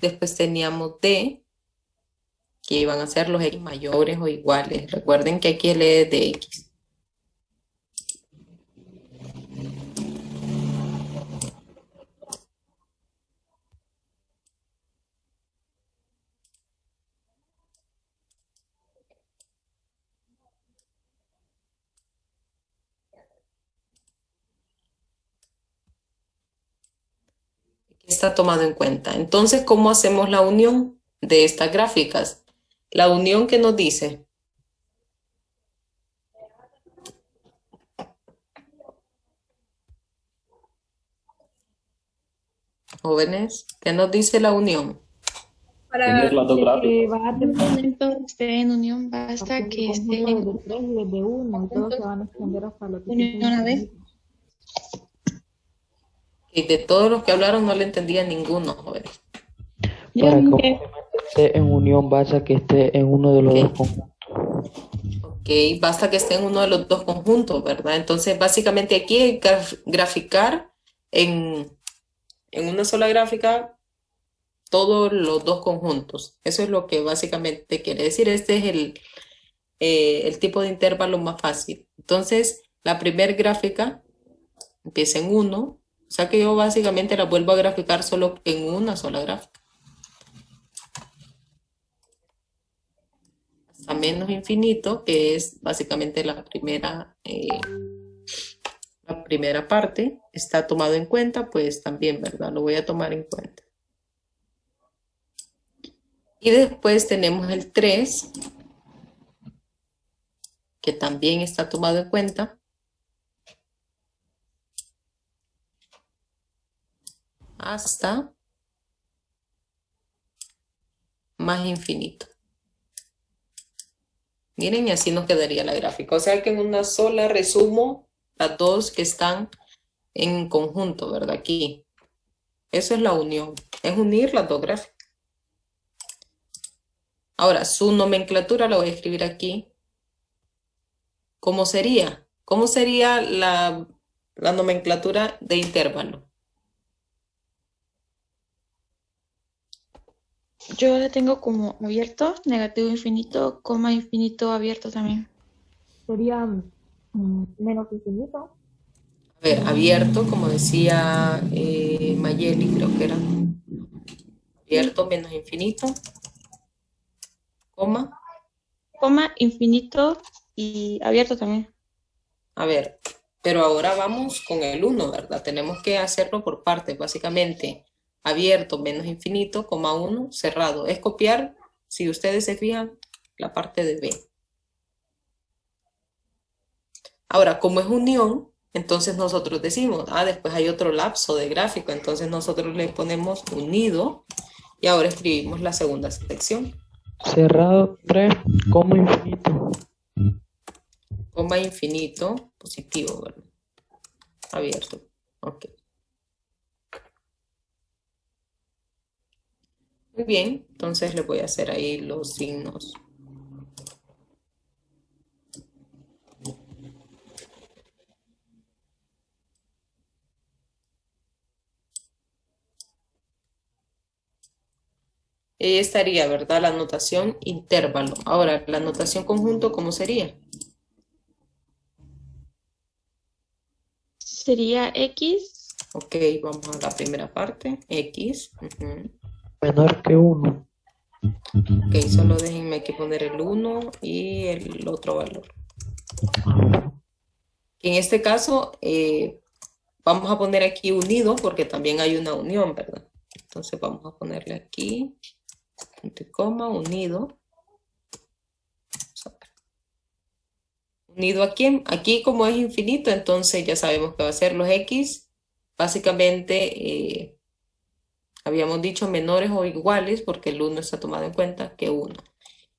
Speaker 1: Después teníamos D, que iban a ser los X mayores o iguales. Recuerden que aquí el E es de X. Está tomado en cuenta. Entonces, ¿cómo hacemos la unión de estas gráficas? La unión que nos dice. Jóvenes, ¿qué nos dice la unión?
Speaker 5: Unir las dos gráficas.
Speaker 4: Vas a
Speaker 6: Un
Speaker 4: tener
Speaker 6: momento esté en unión, basta que esté en
Speaker 4: conjuntos de 3 y de 1 y todos se van a extender hasta lo que
Speaker 6: unión a vez.
Speaker 1: Y de todos los que hablaron no le entendía ninguno, jóvenes.
Speaker 7: Para que
Speaker 6: Dígame.
Speaker 7: esté en unión, basta que esté en uno de los
Speaker 1: Ok.
Speaker 7: dos conjuntos.
Speaker 1: Ok, basta que esté en uno de los dos conjuntos, ¿verdad? Entonces, básicamente aquí hay que graficar en una sola gráfica todos los dos conjuntos. Eso es lo que básicamente quiere decir. Este es el tipo de intervalo más fácil. Entonces, la primera gráfica empieza en 1. O sea que yo básicamente la vuelvo a graficar solo en una sola gráfica. Hasta menos infinito, que es básicamente la primera parte, está tomado en cuenta, pues también, ¿verdad? Lo voy a tomar en cuenta. Y después tenemos el 3, que también está tomado en cuenta. Hasta más infinito. Miren, y así nos quedaría la gráfica. O sea que en una sola resumo las dos que están en conjunto, ¿verdad? Aquí. Eso es la unión. Es unir las dos gráficas. Ahora, su nomenclatura la voy a escribir aquí. ¿Cómo sería? ¿Cómo sería la nomenclatura de intervalo?
Speaker 6: Yo la tengo como abierto, negativo infinito, coma infinito abierto también.
Speaker 4: sería menos infinito.
Speaker 1: A ver, abierto, como decía Mayeli, creo que era. Abierto menos infinito. Coma.
Speaker 6: Coma infinito y abierto también.
Speaker 1: A ver, pero ahora vamos con el 1, ¿verdad? Tenemos que hacerlo por partes, básicamente. Abierto menos infinito, coma 1, cerrado. Es copiar, si ustedes se fijan, la parte de B. Ahora, como es unión, entonces nosotros decimos, después hay otro lapso de gráfico, entonces nosotros le ponemos unido y ahora escribimos la segunda sección.
Speaker 7: Cerrado 3, como infinito.
Speaker 1: Coma infinito, positivo, ¿verdad? Abierto. Ok. Muy bien, entonces le voy a hacer ahí los signos. Ahí estaría, ¿verdad? La notación intervalo. Ahora, la notación conjunto, ¿cómo sería?
Speaker 6: Sería X.
Speaker 1: Ok, vamos a la primera parte. X.
Speaker 7: Menor que 1.
Speaker 1: Ok, solo déjenme aquí poner el 1 y el otro valor. En este caso, vamos a poner aquí unido porque también hay una unión, ¿verdad? Entonces vamos a ponerle aquí, punto y coma, unido. ¿Unido a quién? Aquí como es infinito, entonces ya sabemos que va a ser los x, básicamente habíamos dicho menores o iguales, porque el 1 está tomado en cuenta, que 1.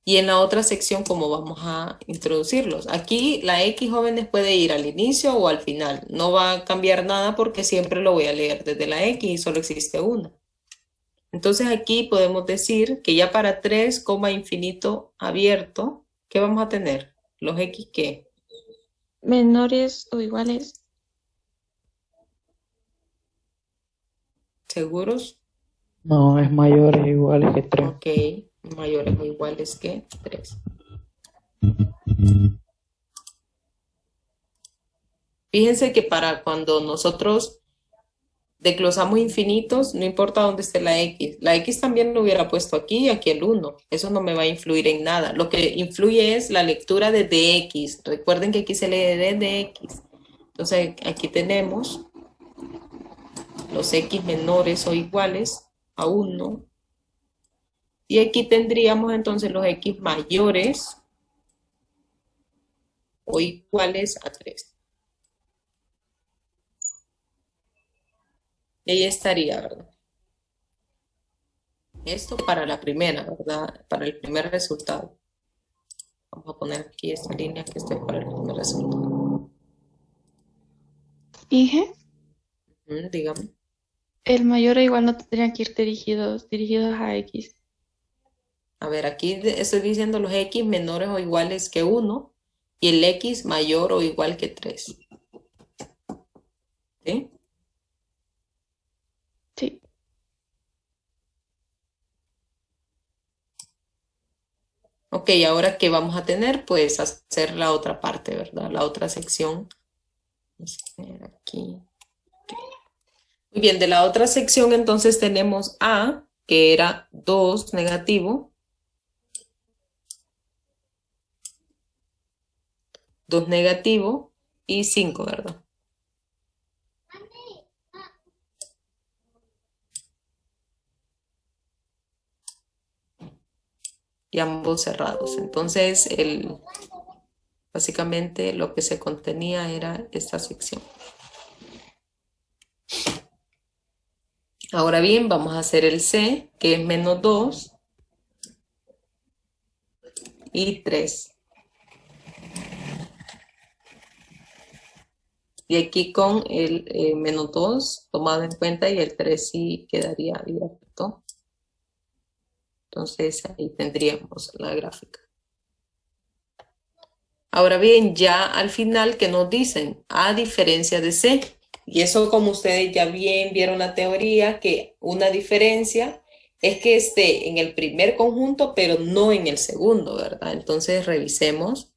Speaker 1: Y en la otra sección, ¿cómo vamos a introducirlos? Aquí la X, jóvenes, puede ir al inicio o al final. No va a cambiar nada porque siempre lo voy a leer desde la X y solo existe una. Entonces aquí podemos decir que ya para 3, infinito abierto, ¿qué vamos a tener? Los X, ¿qué?
Speaker 6: Menores o iguales.
Speaker 1: ¿Seguros?
Speaker 7: No, es mayores o iguales que 3.
Speaker 1: Ok, mayores o iguales que 3. Fíjense que para cuando nosotros desglosamos infinitos, no importa dónde esté la X también lo hubiera puesto aquí y aquí el 1. Eso no me va a influir en nada. Lo que influye es la lectura de dx. Recuerden que aquí se lee de dx. Entonces aquí tenemos los x menores o iguales a 1. Y aquí tendríamos entonces los x mayores o iguales a 3. Y ahí estaría, ¿verdad? Esto para la primera, ¿verdad? Para el primer resultado. Vamos a poner aquí esta línea que esté para el primer resultado.
Speaker 6: Dije,
Speaker 1: Dígame.
Speaker 6: el mayor o igual no tendrían que ir dirigidos a X.
Speaker 1: A ver, aquí estoy diciendo los x menores o iguales que 1 y el x mayor o igual que 3. ¿Sí?
Speaker 6: Sí.
Speaker 1: Ok, ahora ¿qué vamos a tener? Pues hacer la otra parte, ¿verdad? La otra sección. Vamos a poner aquí. Muy bien, de la otra sección entonces tenemos A, que era 2 negativo, 2 negativo y 5, ¿verdad? Y ambos cerrados. Entonces, básicamente lo que se contenía era esta sección. Ahora bien, vamos a hacer el C, que es menos 2 y 3. Y aquí con el menos 2 tomado en cuenta y el 3 sí quedaría abierto. Entonces ahí tendríamos la gráfica. Ahora bien, ya al final, ¿qué nos dicen? A diferencia de C. Y eso, como ustedes ya bien vieron la teoría, que una diferencia es que esté en el primer conjunto, pero no en el segundo, ¿verdad? Entonces revisemos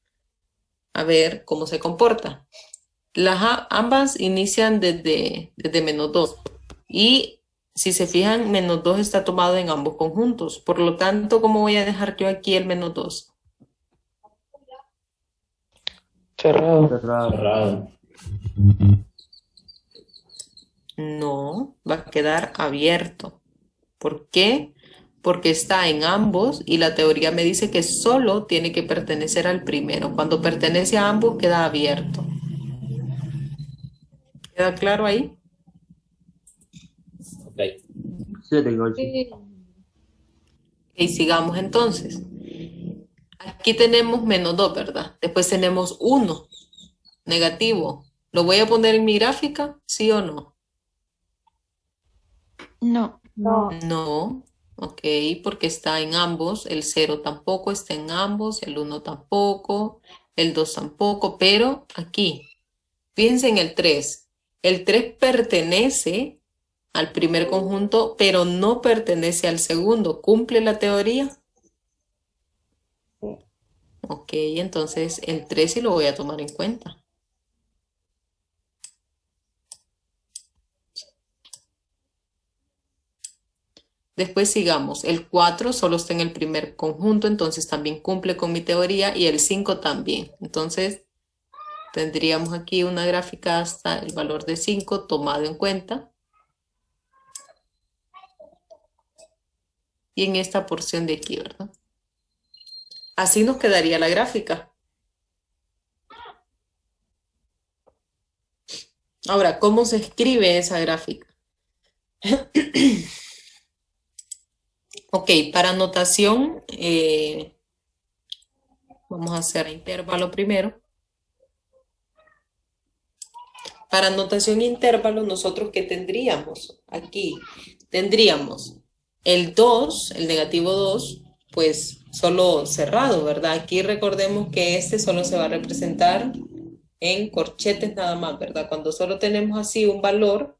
Speaker 1: a ver cómo se comporta. Ambas inician desde menos 2. Y si se fijan, menos 2 está tomado en ambos conjuntos. Por lo tanto, ¿cómo voy a dejar yo aquí el menos 2?
Speaker 7: Cerrado.
Speaker 5: Cerrado.
Speaker 1: No, va a quedar abierto. ¿Por qué? Porque está en ambos y la teoría me dice que solo tiene que pertenecer al primero. Cuando pertenece a ambos, queda abierto. ¿Queda claro ahí?
Speaker 5: Ok.
Speaker 9: Sí, tengo el sí.
Speaker 6: Sí.
Speaker 1: Y sigamos entonces. Aquí tenemos menos 2, ¿verdad? Después tenemos 1, negativo. ¿Lo voy a poner en mi gráfica? ¿Sí o no?
Speaker 6: No.
Speaker 8: No.
Speaker 1: No. Ok, porque está en ambos. El 0 tampoco está en ambos. El 1 tampoco. El 2 tampoco. Pero aquí, fíjense en el 3. El 3 pertenece al primer conjunto, pero no pertenece al segundo. ¿Cumple la teoría?
Speaker 8: Sí.
Speaker 1: Ok, entonces el 3 sí lo voy a tomar en cuenta. Después sigamos. El 4 solo está en el primer conjunto, entonces también cumple con mi teoría y el 5 también. Entonces tendríamos aquí una gráfica hasta el valor de 5 tomado en cuenta. Y en esta porción de aquí, ¿verdad? Así nos quedaría la gráfica. Ahora, ¿cómo se escribe esa gráfica? Ok, para notación, vamos a hacer intervalo primero. Para notación intervalo, nosotros ¿qué tendríamos? Aquí tendríamos el 2, el negativo 2, pues solo cerrado, ¿verdad? Aquí recordemos que este solo se va a representar en corchetes nada más, ¿verdad? Cuando solo tenemos así un valor,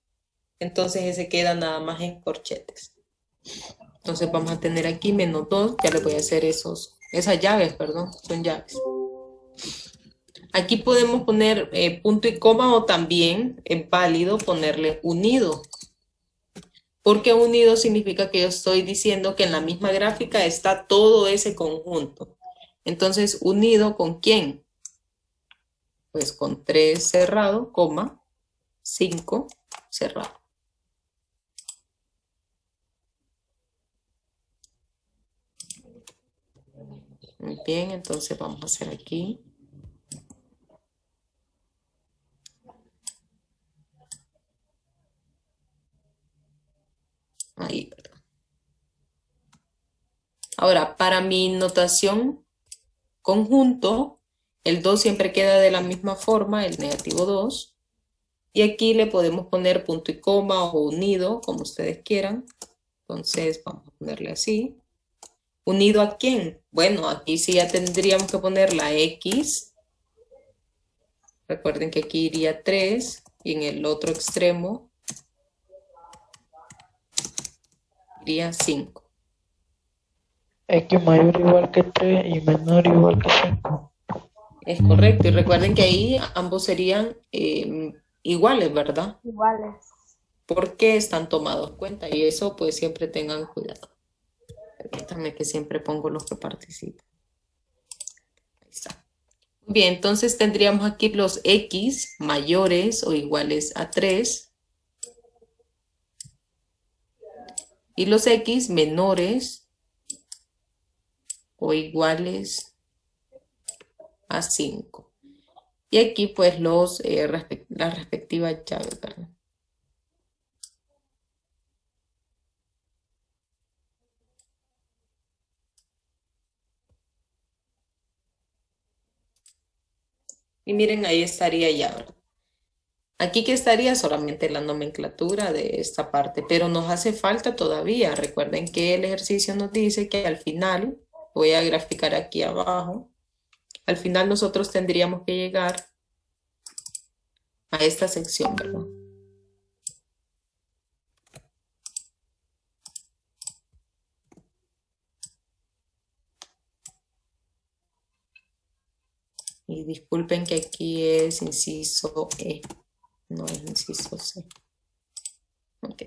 Speaker 1: entonces ese queda nada más en corchetes. Entonces vamos a tener aquí menos 2, ya le voy a hacer esas llaves, perdón, son llaves. Aquí podemos poner punto y coma o también es válido ponerle unido. Porque unido significa que yo estoy diciendo que en la misma gráfica está todo ese conjunto. Entonces, ¿unido con quién? Pues con 3 cerrado, coma, 5 cerrado. Muy bien, entonces vamos a hacer aquí. Ahí, perdón. Ahora, para mi notación conjunto, el 2 siempre queda de la misma forma, el negativo 2. Y aquí le podemos poner punto y coma o unido, como ustedes quieran. Entonces vamos a ponerle así. ¿Unido a quién? Bueno, aquí sí ya tendríamos que poner la X. Recuerden que aquí iría 3 y en el otro extremo iría 5.
Speaker 7: X mayor o igual que 3 y menor o igual que 5.
Speaker 1: Es correcto. Y recuerden que ahí ambos serían iguales, ¿verdad?
Speaker 8: Iguales.
Speaker 1: Porque están tomados en cuenta y eso pues siempre tengan cuidado. Permítanme que siempre pongo los que participan. Ahí está. Bien, entonces tendríamos aquí los X mayores o iguales a 3 y los X menores o iguales a 5. Y aquí pues las respectivas llaves, ¿verdad? Y miren, ahí estaría ya, ¿verdad? Aquí que estaría solamente la nomenclatura de esta parte, pero nos hace falta todavía. Recuerden que el ejercicio nos dice que al final, voy a graficar aquí abajo, al final nosotros tendríamos que llegar a esta sección, ¿verdad? Y disculpen que aquí es inciso E, no es inciso C. Ok.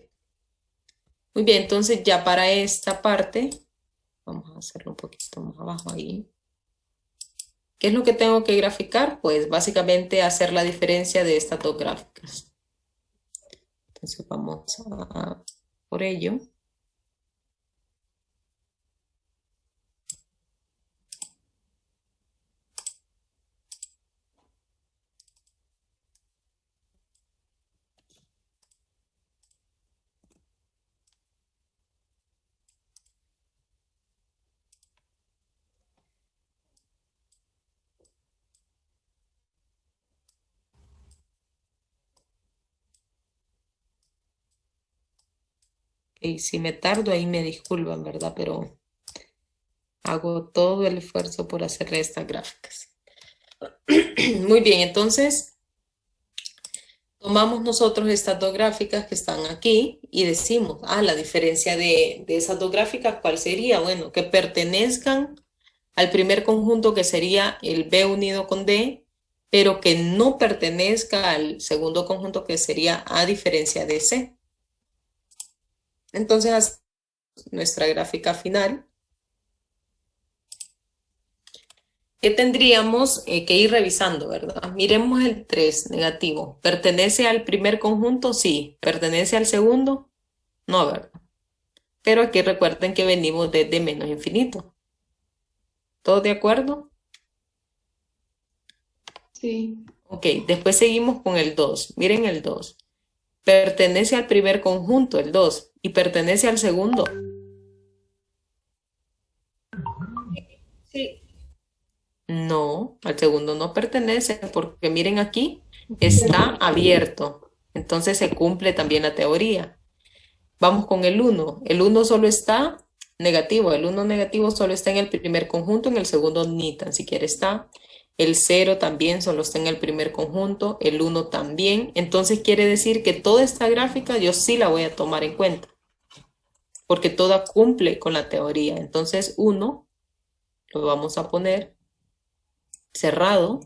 Speaker 1: Muy bien, entonces ya para esta parte, vamos a hacerlo un poquito más abajo ahí. ¿Qué es lo que tengo que graficar? Pues básicamente hacer la diferencia de estas dos gráficas. Entonces vamos a por ello. Y si me tardo ahí me disculpan, ¿verdad? Pero hago todo el esfuerzo por hacerle estas gráficas. Muy bien, entonces tomamos nosotros estas dos gráficas que están aquí y decimos, la diferencia de esas dos gráficas, ¿cuál sería? Bueno, que pertenezcan al primer conjunto que sería el B unido con D, pero que no pertenezca al segundo conjunto que sería A diferencia de C. Entonces, nuestra gráfica final, que tendríamos que ir revisando, ¿verdad? Miremos el 3 negativo. ¿Pertenece al primer conjunto? Sí. ¿Pertenece al segundo? No, ¿verdad? Pero aquí recuerden que venimos desde menos infinito. ¿Todos de acuerdo?
Speaker 3: Sí.
Speaker 1: Ok, después seguimos con el 2. Miren el 2. Pertenece al primer conjunto, el 2, y pertenece al segundo.
Speaker 2: Sí.
Speaker 1: No, al segundo no pertenece, porque miren aquí, está abierto. Entonces se cumple también la teoría. Vamos con el uno. El uno solo está negativo. El uno negativo solo está en el primer conjunto, en el segundo ni tan siquiera está. El cero también solo está en el primer conjunto, el uno también. Entonces quiere decir que toda esta gráfica yo sí la voy a tomar en cuenta, porque toda cumple con la teoría. Entonces uno lo vamos a poner cerrado.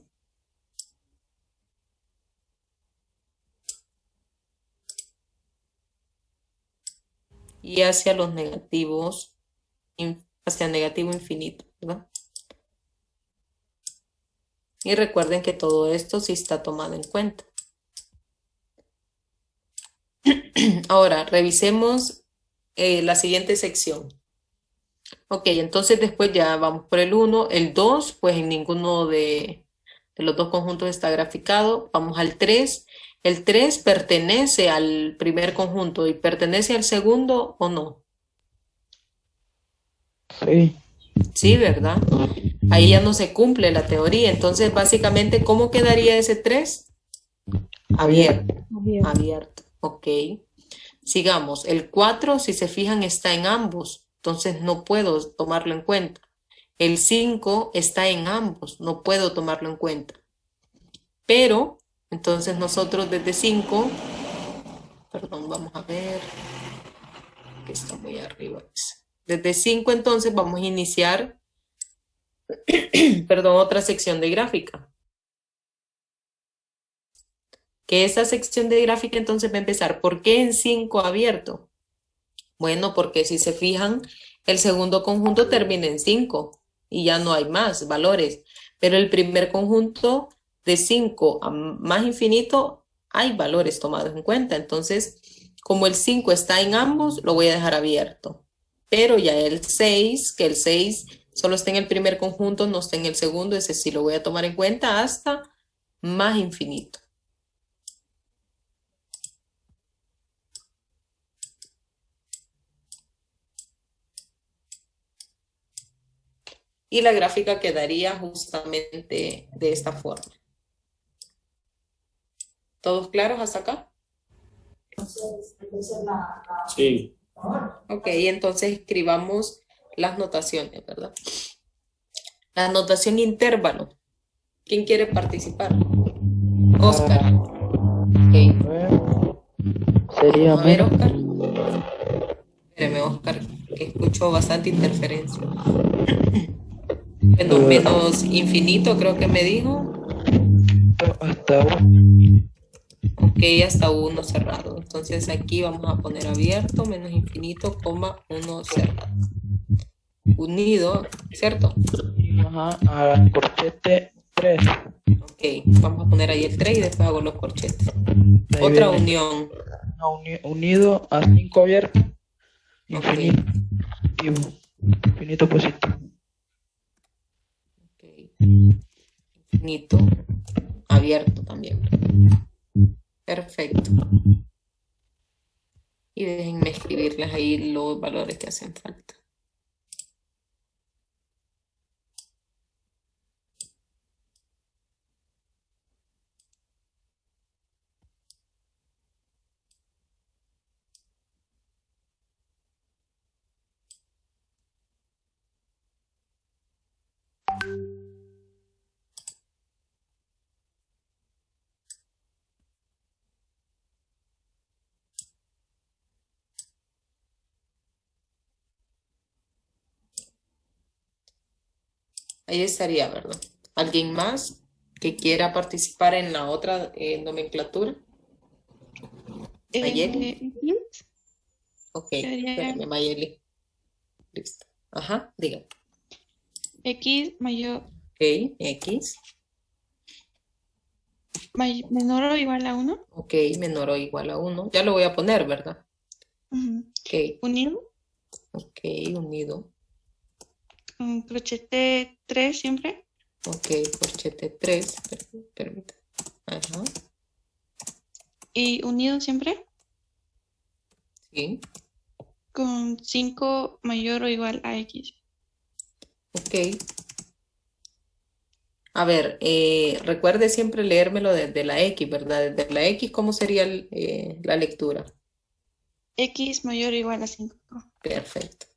Speaker 1: Y hacia los negativos, hacia negativo infinito, ¿verdad? Y recuerden que todo esto sí está tomado en cuenta. Ahora, revisemos la siguiente sección. Ok, entonces después ya vamos por el 1, el 2, pues en ninguno de los dos conjuntos está graficado. Vamos al 3. ¿El 3 pertenece al primer conjunto y pertenece al segundo o no?
Speaker 7: Sí.
Speaker 1: Sí, ¿verdad? Ahí ya no se cumple la teoría. Entonces, básicamente, ¿cómo quedaría ese 3? Abierto.
Speaker 4: Abierto.
Speaker 1: Abierto. Ok. Sigamos. El 4, si se fijan, está en ambos. Entonces, no puedo tomarlo en cuenta. El 5 está en ambos. No puedo tomarlo en cuenta. Pero, entonces nosotros desde 5, perdón, vamos a ver, que está muy arriba. Desde 5, entonces, vamos a iniciar, perdón, otra sección de gráfica. Que esa sección de gráfica entonces va a empezar. ¿Por qué en 5 abierto? Bueno, porque si se fijan, el segundo conjunto termina en 5 y ya no hay más valores. Pero el primer conjunto de 5 a más infinito hay valores tomados en cuenta. Entonces, como el 5 está en ambos, lo voy a dejar abierto. Pero ya el 6, que el 6 solo está en el primer conjunto, no está en el segundo, ese sí lo voy a tomar en cuenta hasta más infinito. Y la gráfica quedaría justamente de esta forma. ¿Todos claros hasta acá?
Speaker 5: Sí.
Speaker 1: Ok, entonces escribamos las notaciones, ¿verdad? La notación intervalo. ¿Quién quiere participar? Oscar. Ok.
Speaker 7: Sería
Speaker 1: Vamos a ver,
Speaker 7: menos.
Speaker 1: Oscar. Espérame, Oscar, que escucho bastante interferencia. Menos infinito, creo que me dijo.
Speaker 7: Hasta 1.
Speaker 1: Ok, hasta 1 cerrado. Entonces aquí vamos a poner abierto, menos infinito, coma, 1 cerrado. Unido, ¿cierto?
Speaker 7: Ajá, a corchete 3.
Speaker 1: Ok, vamos a poner ahí el 3 y después hago los corchetes.
Speaker 7: Ahí
Speaker 1: Otra
Speaker 7: viene.
Speaker 1: unión.
Speaker 7: Unido a 5 abierto.
Speaker 1: Ok.
Speaker 7: Infinito. Infinito positivo.
Speaker 1: Ok. Infinito, abierto también. Perfecto. Y déjenme escribirles ahí los valores que hacen falta. Ahí estaría, ¿verdad? ¿Alguien más que quiera participar en la otra nomenclatura? Mayeli. Ok,
Speaker 6: Sería
Speaker 1: espérame, Mayeli. Listo. Ajá, diga.
Speaker 6: X mayor,
Speaker 1: Ok, X.
Speaker 6: menor o igual a 1.
Speaker 1: Ok, menor o igual a 1. Ya lo voy a poner, ¿verdad? Ok,
Speaker 6: Unido,
Speaker 1: ok, unido.
Speaker 6: crochet 3 siempre.
Speaker 1: Ok, corchete 3. Permítame. Ajá,
Speaker 6: Y unido siempre
Speaker 1: sí,
Speaker 6: con 5 mayor o igual a X.
Speaker 1: ok. A ver, recuerde siempre leérmelo desde la X, ¿verdad? Desde la X, ¿cómo sería la lectura?
Speaker 6: X mayor o igual a 5.
Speaker 1: Perfecto.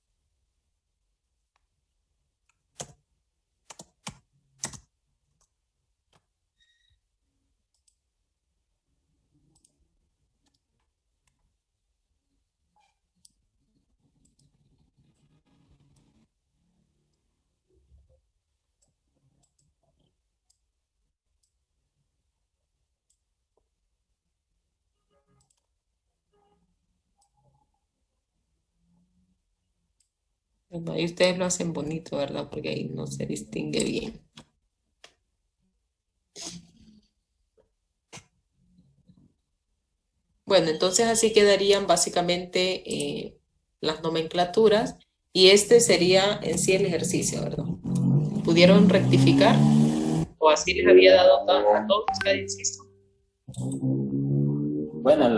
Speaker 1: Bueno, ahí ustedes lo hacen bonito, ¿verdad? Porque ahí no se distingue bien. Bueno, entonces así quedarían básicamente las nomenclaturas y este sería en sí el ejercicio, ¿verdad? ¿Pudieron rectificar? ¿O así les había dado a todos cada inciso?
Speaker 5: Bueno,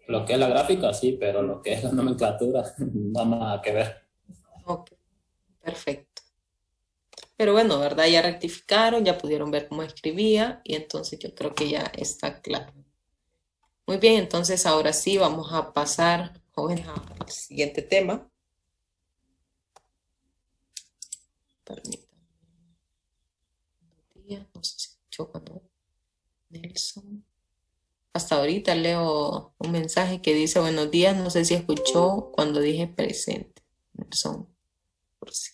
Speaker 5: lo que es la gráfica, sí, pero lo que es la nomenclatura, no nada que ver.
Speaker 1: Ok, perfecto. Pero bueno, ¿verdad? Ya rectificaron, ya pudieron ver cómo escribía y entonces yo creo que ya está claro. Muy bien, entonces ahora sí vamos a pasar, jóvenes, al siguiente tema. Permítanme. No sé si escuchó cuando Nelson. Hasta ahorita leo un mensaje que dice buenos días, no sé si escuchó cuando dije presente. Nelson, por si.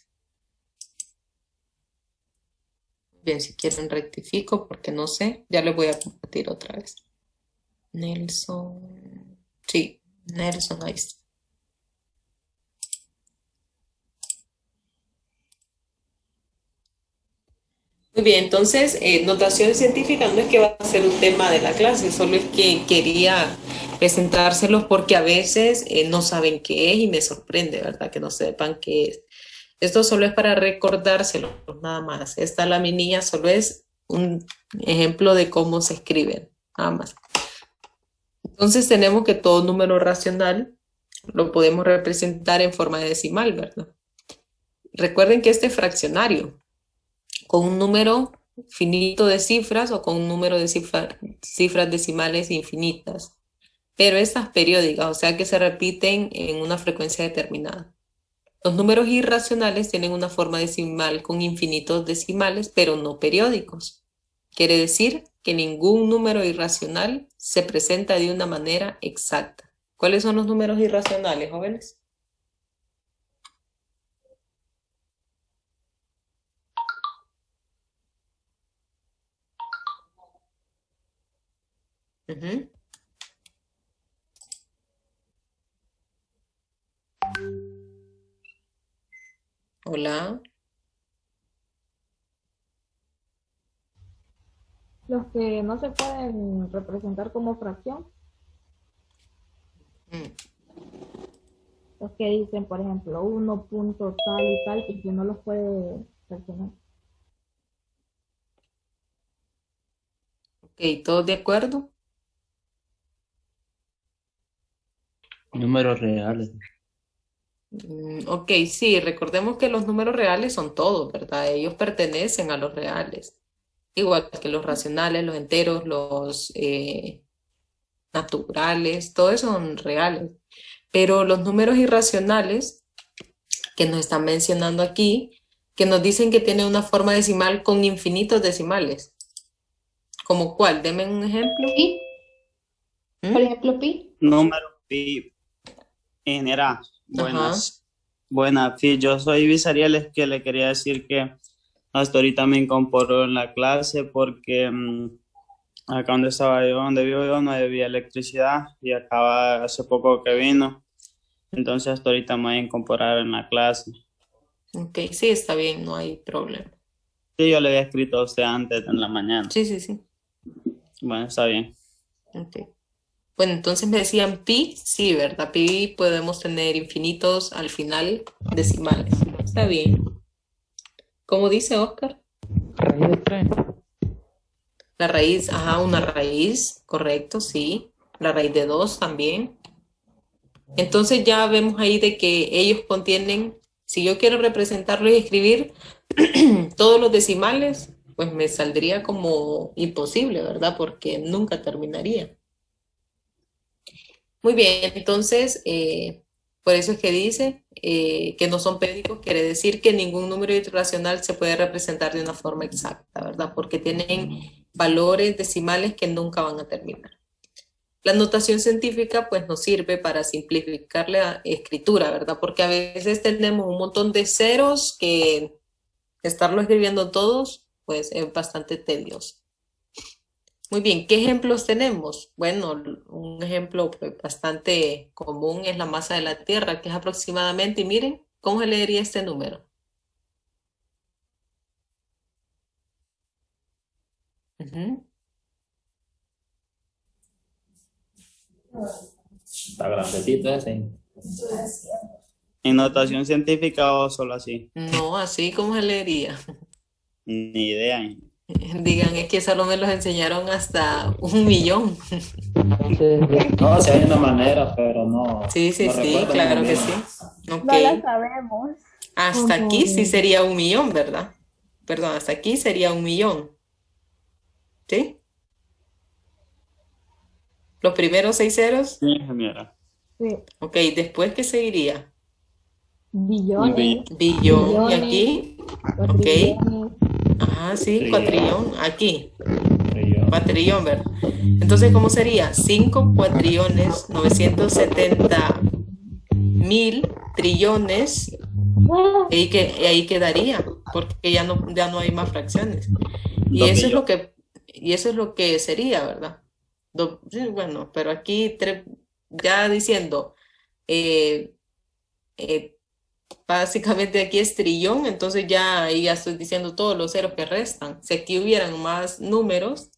Speaker 1: Bien, si quieren rectifico porque no sé, ya les voy a compartir otra vez. Nelson, sí, Nelson, ahí está. Muy bien, entonces, notación científica no es que va a ser un tema de la clase, solo es que quería presentárselos porque a veces no saben qué es y me sorprende, ¿verdad? Que no sepan qué es. Esto solo es para recordárselos, nada más. Esta laminilla solo es un ejemplo de cómo se escriben, nada más. Entonces tenemos que todo número racional lo podemos representar en forma de decimal, ¿verdad? Recuerden que este es fraccionario, con un número finito de cifras o con un número de cifras decimales infinitas, pero estas periódicas, o sea que se repiten en una frecuencia determinada. Los números irracionales tienen una forma decimal con infinitos decimales, pero no periódicos. Quiere decir que ningún número irracional se presenta de una manera exacta. ¿Cuáles son los números irracionales, jóvenes? Ujú. Hola.
Speaker 4: Los que no se pueden representar como fracción,
Speaker 1: Mm.
Speaker 4: los que dicen, por ejemplo, 1 punto tal y tal, y que no los puede fraccionar.
Speaker 1: Ok, ¿todos de acuerdo?
Speaker 9: Números reales.
Speaker 1: Ok, sí, recordemos que los números reales son todos, ¿verdad? Ellos pertenecen a los reales, igual que los racionales, los enteros, los naturales, todos son reales. Pero los números irracionales que nos están mencionando aquí, que nos dicen que tienen una forma decimal con infinitos decimales. ¿Como cuál? Deme un ejemplo.
Speaker 3: Pi,
Speaker 1: ¿Mm?
Speaker 3: por ejemplo, pi.
Speaker 10: Número pi, ingeniera,
Speaker 1: Ajá.
Speaker 10: buenas, sí, yo soy Visariel, es que le quería decir que hasta ahorita me incorporó en la clase porque acá donde estaba yo, donde vivo yo, no había electricidad y acaba hace poco que vino, entonces hasta ahorita me voy a incorporar en la clase.
Speaker 1: Ok, sí, está bien, no hay problema.
Speaker 10: Sí, yo le había escrito a usted antes en la mañana.
Speaker 1: Sí, sí, sí.
Speaker 10: Bueno, está bien.
Speaker 1: Ok. Bueno, entonces me decían pi, sí, ¿verdad? Pi podemos tener infinitos al final decimales. Está bien. ¿Cómo dice Oscar?
Speaker 7: Raíz de 3.
Speaker 1: La raíz, ajá, una raíz, correcto, sí. La raíz de 2 también. Entonces ya vemos ahí de que ellos contienen, si yo quiero representarlo y escribir todos los decimales, pues me saldría como imposible, ¿verdad? Porque nunca terminaría. Muy bien, entonces, por eso es que dice que no son periódicos, quiere decir que ningún número irracional se puede representar de una forma exacta, ¿verdad? Porque tienen valores decimales que nunca van a terminar. La notación científica pues nos sirve para simplificar la escritura, ¿verdad? Porque a veces tenemos un montón de ceros que estarlo escribiendo todos pues es bastante tedioso. Muy bien, ¿qué ejemplos tenemos? Bueno, un ejemplo pues, bastante común es la masa de la Tierra, que es aproximadamente, y miren, ¿cómo se leería este número? Ujú.
Speaker 5: Está grandecito ese.
Speaker 10: ¿En notación científica o solo así?
Speaker 1: No, así como se leería.
Speaker 10: Ni idea.
Speaker 1: Digan, es que solo me los enseñaron hasta 1.000.000.
Speaker 5: No, si hay una manera, pero no.
Speaker 1: Sí, sí,
Speaker 5: no
Speaker 1: sí,
Speaker 5: recuerdo
Speaker 1: claro
Speaker 5: muy
Speaker 1: que
Speaker 5: bien.
Speaker 1: sí. Ok.
Speaker 8: No la sabemos.
Speaker 1: Hasta aquí sí sería 1.000.000, ¿verdad? Perdón, hasta aquí sería 1.000.000. ¿Sí? Los primeros 6 ceros.
Speaker 10: Sí, ingeniera.
Speaker 4: Sí.
Speaker 1: Ok, después, ¿qué seguiría?
Speaker 4: Billones,
Speaker 1: Billón. ¿Y
Speaker 4: trillones,
Speaker 1: aquí? Ok.
Speaker 4: cuatrillones.
Speaker 1: Ah, sí,
Speaker 5: Trillón.
Speaker 1: cuatrillón. Aquí.
Speaker 5: Trillón.
Speaker 1: Cuatrillón, ¿verdad? Entonces, ¿cómo sería? 5 cuatrillones, 970.000 trillones. Y ahí quedaría, porque ya no hay más fracciones. Y
Speaker 10: 2
Speaker 1: eso es lo
Speaker 10: billones.
Speaker 1: y eso es lo que sería, ¿verdad? Sí, bueno, pero aquí ya diciendo, eh, eh, básicamente aquí es trillón, entonces ya ahí ya estoy diciendo todos los ceros que restan. Si aquí hubieran más números,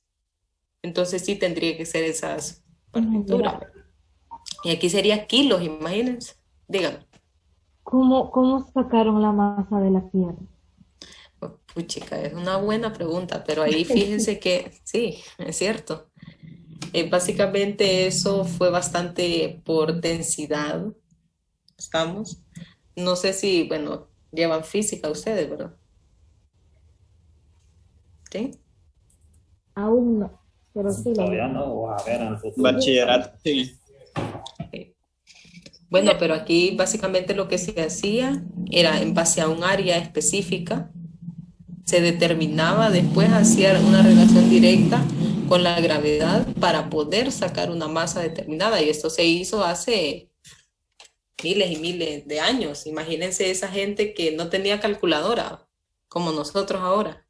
Speaker 1: entonces sí tendría que ser esas partituras. Y aquí sería kilos, imagínense. Díganme.
Speaker 4: ¿Cómo sacaron la masa de la Tierra?
Speaker 1: Puchica, es una buena pregunta, pero ahí fíjense que sí, es cierto. Básicamente eso fue bastante por densidad, ¿estamos? No sé si, bueno, llevan física ustedes, ¿verdad? ¿Sí?
Speaker 4: Aún no, pero sí lo
Speaker 5: Todavía
Speaker 4: veo.
Speaker 5: no, vamos a ver en el futuro.
Speaker 10: Bachillerato, sí.
Speaker 1: Bueno, pero aquí básicamente lo que se hacía era en base a un área específica, se determinaba después hacer una relación directa con la gravedad para poder sacar una masa determinada y esto se hizo hace miles y miles de años. Imagínense esa gente que no tenía calculadora como nosotros ahora.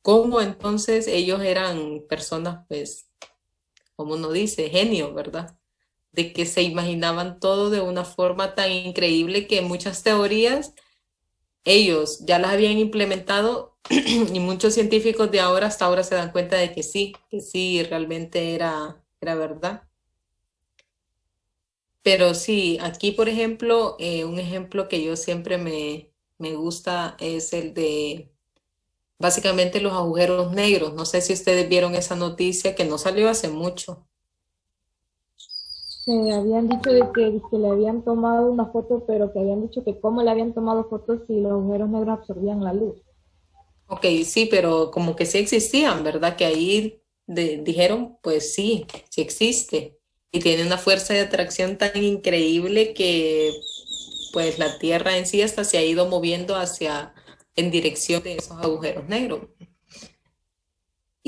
Speaker 1: ¿Cómo entonces ellos eran personas, pues, como uno dice, genios, ¿verdad? De que se imaginaban todo de una forma tan increíble que muchas teorías ellos ya las habían implementado y muchos científicos de ahora hasta ahora se dan cuenta de que sí, realmente era verdad. Pero sí, aquí por ejemplo, un ejemplo que yo siempre me gusta es el de básicamente los agujeros negros. No sé si ustedes vieron esa noticia que no salió hace mucho.
Speaker 4: Se habían dicho de que le habían tomado una foto, pero que habían dicho que cómo le habían tomado fotos si los agujeros negros absorbían la luz.
Speaker 1: Ok, sí, pero como que sí existían, ¿verdad? Que ahí dijeron, pues sí existe. Y tiene una fuerza de atracción tan increíble que pues la Tierra en sí hasta se ha ido moviendo en dirección de esos agujeros negros.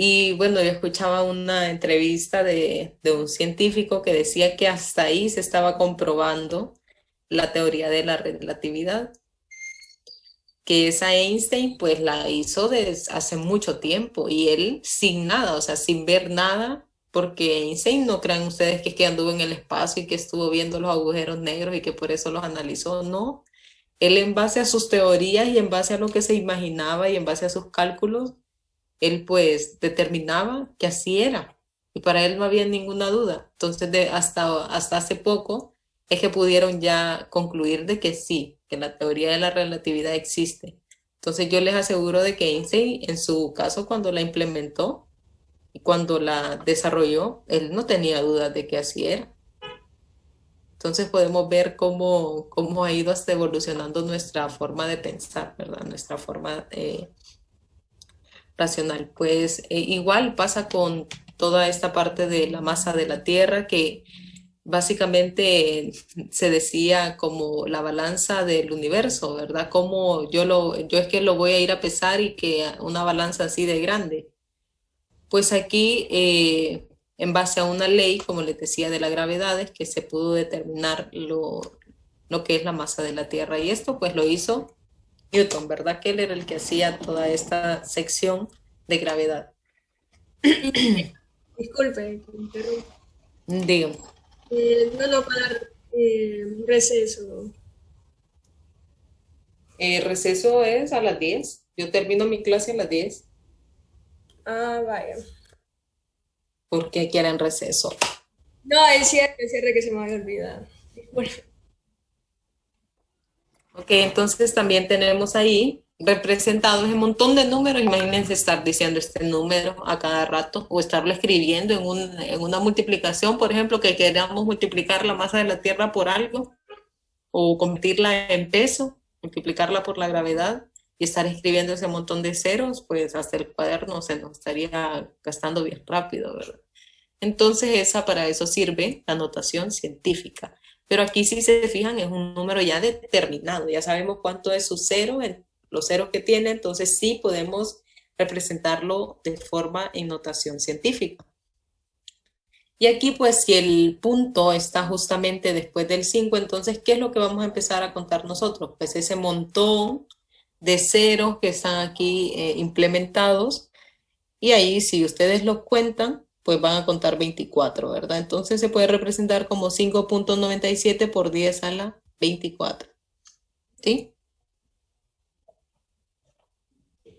Speaker 1: Y bueno, yo escuchaba una entrevista de un científico que decía que hasta ahí se estaba comprobando la teoría de la relatividad, que esa Einstein pues la hizo desde hace mucho tiempo y él sin nada, o sea, sin ver nada, porque Einstein no crean ustedes que es que anduvo en el espacio y que estuvo viendo los agujeros negros y que por eso los analizó, no. Él en base a sus teorías y en base a lo que se imaginaba y en base a sus cálculos, él pues determinaba que así era y para él no había ninguna duda. Entonces hasta hace poco es que pudieron ya concluir de que sí, que la teoría de la relatividad existe. Entonces yo les aseguro de que Einstein en su caso cuando la implementó, y cuando la desarrolló, él no tenía dudas de que así era. Entonces podemos ver cómo ha ido hasta evolucionando nuestra forma de pensar, ¿verdad? Nuestra forma racional. Pues igual pasa con toda esta parte de la masa de la Tierra que básicamente se decía como la balanza del universo, ¿verdad? Como yo es que lo voy a ir a pesar y que una balanza así de grande. Pues aquí, en base a una ley, como les decía, de la gravedad, es que se pudo determinar lo que es la masa de la Tierra. Y esto pues lo hizo Newton, ¿verdad? Que él era el que hacía toda esta sección de gravedad.
Speaker 2: Disculpe, que me interrumpa.
Speaker 1: Digo,
Speaker 2: No nos va a dar receso.
Speaker 1: receso es a las 10. Yo termino mi clase a las 10
Speaker 2: Ah, vaya.
Speaker 1: porque quieren receso.
Speaker 2: No, es cierto que se me había olvidado. Disculpe.
Speaker 1: Ok, entonces también tenemos ahí representados un montón de números. Imagínense estar diciendo este número a cada rato o estarlo escribiendo en una multiplicación, por ejemplo, que queramos multiplicar la masa de la Tierra por algo o convertirla en peso, multiplicarla por la gravedad y estar escribiendo ese montón de ceros, pues hasta el cuaderno se nos estaría gastando bien rápido, ¿verdad? Entonces para eso sirve la notación científica. Pero aquí si se fijan es un número ya determinado, ya sabemos cuánto es su cero, los ceros que tiene, entonces sí podemos representarlo de forma en notación científica. Y aquí pues si el punto está justamente después del 5, entonces ¿qué es lo que vamos a empezar a contar nosotros? Pues ese montón de ceros que están aquí implementados y ahí si ustedes los cuentan, pues van a contar 24, ¿verdad? Entonces se puede representar como 5.97 por 10 a la 24, ¿sí?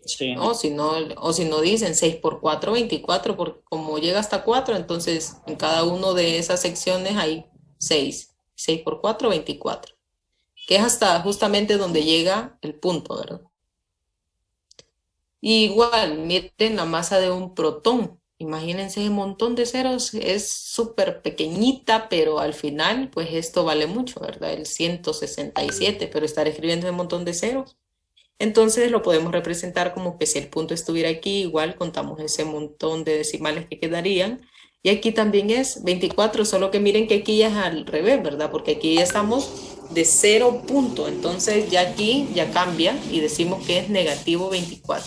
Speaker 10: Sí.
Speaker 1: O si no dicen 6 por 4, 24, porque como llega hasta 4, entonces en cada una de esas secciones hay 6. 6 por 4, 24, que es hasta justamente donde llega el punto, ¿verdad? Y igual, miren la masa de un protón. Imagínense un montón de ceros, es súper pequeñita, pero al final, pues esto vale mucho, ¿verdad? El 167, pero estar escribiendo un montón de ceros. Entonces lo podemos representar como que si el punto estuviera aquí, igual contamos ese montón de decimales que quedarían. Y aquí también es 24, solo que miren que aquí ya es al revés, ¿verdad? Porque aquí ya estamos de 0 punto, entonces ya aquí ya cambia y decimos que es negativo 24.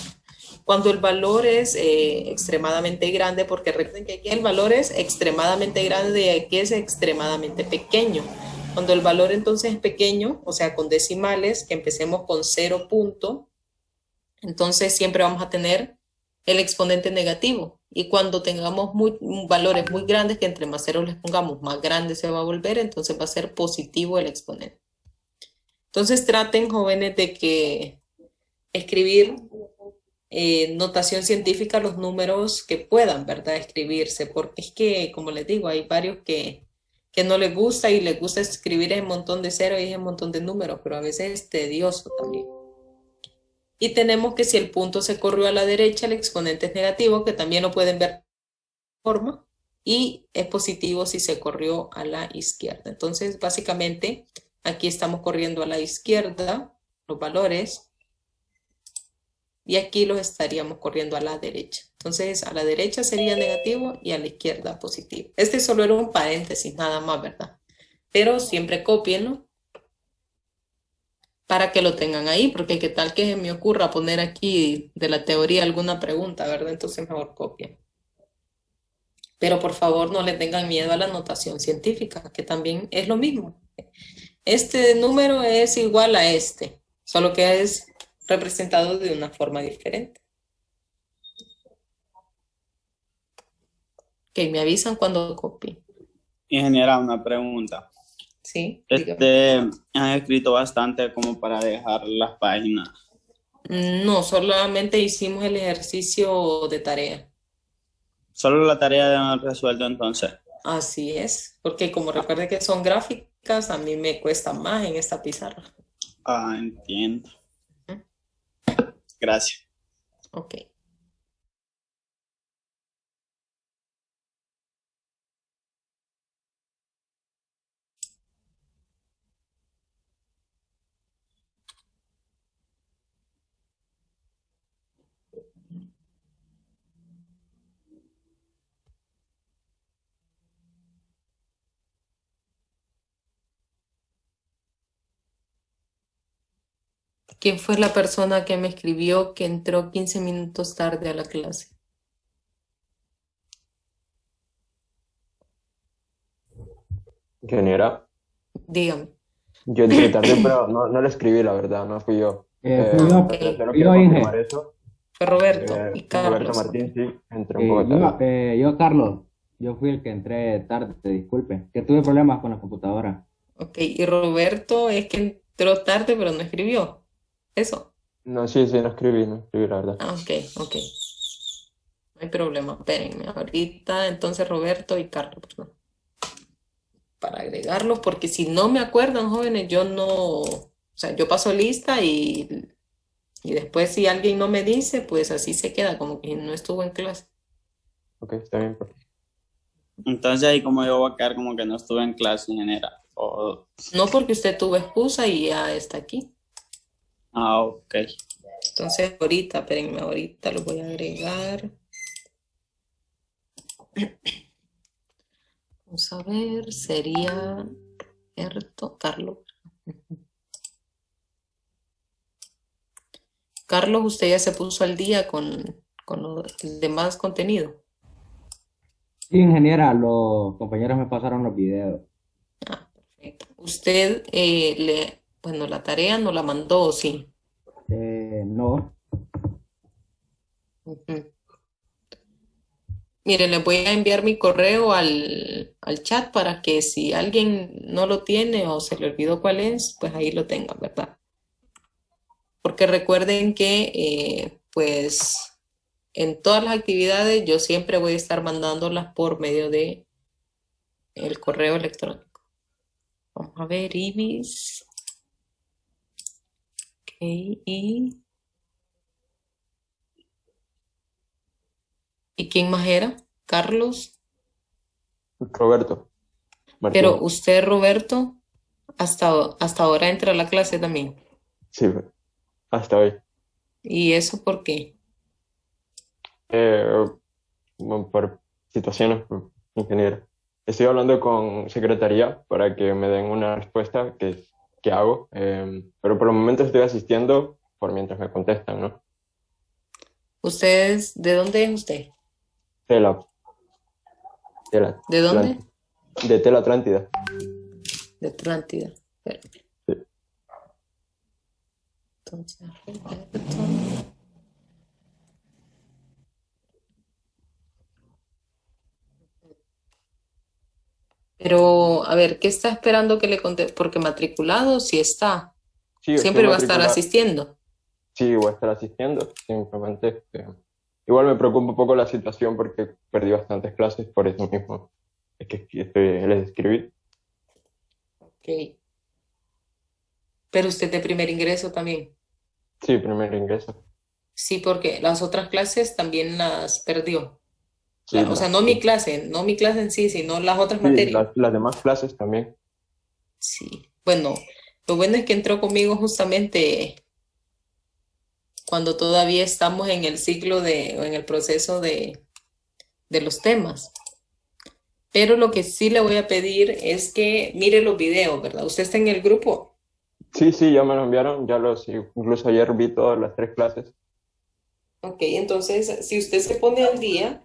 Speaker 1: Cuando el valor es extremadamente grande, porque recuerden que aquí el valor es extremadamente grande y aquí es extremadamente pequeño. Cuando el valor entonces es pequeño, o sea, con decimales, que empecemos con 0 punto, entonces siempre vamos a tener el exponente negativo. Y cuando tengamos valores muy grandes, que entre más ceros les pongamos, más grande se va a volver, entonces va a ser positivo el exponente. Entonces traten, jóvenes, de que escribir notación científica los números que puedan, ¿verdad? Escribirse, porque es que, como les digo, hay varios que no les gusta y les gusta escribir ese montón de ceros y ese montón de números, pero a veces es tedioso también. Y tenemos que si el punto se corrió a la derecha, el exponente es negativo, que también lo pueden ver de forma, y es positivo si se corrió a la izquierda. Entonces, básicamente, aquí estamos corriendo a la izquierda los valores, y aquí los estaríamos corriendo a la derecha. Entonces, a la derecha sería negativo y a la izquierda positivo. Este solo era un paréntesis, nada más, ¿verdad? Pero siempre cópienlo para que lo tengan ahí, porque qué tal que se me ocurra poner aquí de la teoría alguna pregunta, ¿verdad? Entonces mejor copien. Pero por favor no le tengan miedo a la notación científica, que también es lo mismo. Este número es igual a este, solo que es representado de una forma diferente. Que me avisan cuando copien.
Speaker 10: Ingeniera, una pregunta.
Speaker 1: Sí, dígame.
Speaker 10: Han escrito bastante como para dejar las páginas.
Speaker 1: No, solamente hicimos el ejercicio de tarea.
Speaker 10: Solo la tarea de haber resuelto entonces.
Speaker 1: Así es, porque como recuerde que son gráficas, a mí me cuesta más en esta pizarra.
Speaker 10: Ah, entiendo. Gracias.
Speaker 1: Ok. ¿Quién fue la persona que me escribió que entró 15 minutos tarde a la clase?
Speaker 9: Ingeniera,
Speaker 1: Dígame.
Speaker 9: yo entré tarde, pero no le escribí, la verdad, no fui yo.
Speaker 11: Fui yo,
Speaker 1: Ok.
Speaker 9: Solo
Speaker 11: fui
Speaker 9: quiero
Speaker 11: yo,
Speaker 9: confirmar
Speaker 11: Inge.
Speaker 9: eso.
Speaker 1: Fue Roberto y
Speaker 9: Roberto
Speaker 1: Carlos.
Speaker 9: Martín, sí, entré un poco tarde.
Speaker 11: Yo, Carlos, yo fui el que entré tarde, disculpe, que tuve problemas con la computadora.
Speaker 1: Ok, y Roberto es que entró tarde, pero no escribió. Eso.
Speaker 9: No, sí, no escribí, la verdad.
Speaker 1: Ah, ok, ok. No hay problema. Espérenme. Ahorita, entonces Roberto y Carlos, perdón. Para agregarlos, porque si no me acuerdan, jóvenes, yo no, o sea, yo paso lista y después si alguien no me dice, pues así se queda, como que no estuvo en clase.
Speaker 9: Ok, está bien, pues.
Speaker 10: Entonces ahí como yo voy a quedar como que no estuve en clase, ingeniera.
Speaker 1: No porque usted tuvo excusa y ya está aquí.
Speaker 10: Ah, ok.
Speaker 1: Entonces ahorita, espérenme, ahorita lo voy a agregar. Vamos a ver, sería Carlos. Carlos, usted ya se puso al día con los demás contenido.
Speaker 11: Sí, ingeniera, los compañeros me pasaron los videos.
Speaker 1: Ah, perfecto. Usted, bueno, la tarea no la mandó, ¿o sí?
Speaker 11: No.
Speaker 1: Ujú. Mire, le voy a enviar mi correo al chat para que si alguien no lo tiene o se le olvidó cuál es, pues ahí lo tenga, ¿verdad? Porque recuerden que, pues, en todas las actividades yo siempre voy a estar mandándolas por medio de el correo electrónico. Vamos a ver, Ibis. Ok, ¿y quién más era? Carlos.
Speaker 9: Roberto Martín.
Speaker 1: Pero usted, Roberto, hasta ahora entra a la clase también.
Speaker 9: Sí, hasta hoy.
Speaker 1: ¿Y eso por qué?
Speaker 9: Bueno, por situaciones, ingeniero. Estoy hablando con secretaría para que me den una respuesta que hago, pero por el momento estoy asistiendo por mientras me contestan, ¿no?
Speaker 1: ¿De dónde es usted?
Speaker 9: Tela,
Speaker 1: ¿De dónde?
Speaker 9: de Tela Atlántida.
Speaker 1: De Atlántida.
Speaker 9: Sí.
Speaker 1: Entonces, Roberto. Pero, a ver, ¿qué está esperando que le conteste? Porque matriculado sí está.
Speaker 9: Sí, estoy
Speaker 1: Siempre va a estar
Speaker 9: matriculado.
Speaker 1: asistiendo.
Speaker 9: Sí, voy a estar asistiendo, simplemente. Igual me preocupa un poco la situación porque perdí bastantes clases por eso mismo. Es que les escribí.
Speaker 1: Ok. Pero usted de primer ingreso también.
Speaker 9: Sí, primer ingreso.
Speaker 1: Sí, porque las otras clases también las perdió.
Speaker 9: Sí,
Speaker 1: O sea, no mi clase en sí, sino las otras
Speaker 9: sí,
Speaker 1: materias.
Speaker 9: las demás clases también.
Speaker 1: Sí. Bueno, lo bueno es que entró conmigo justamente cuando todavía estamos en el ciclo o en el proceso de los temas. Pero lo que sí le voy a pedir es que mire los videos, ¿verdad? ¿Usted está en el grupo?
Speaker 9: Sí, ya me lo enviaron, incluso ayer vi todas las 3 clases.
Speaker 1: Ok, entonces, si usted se pone al día,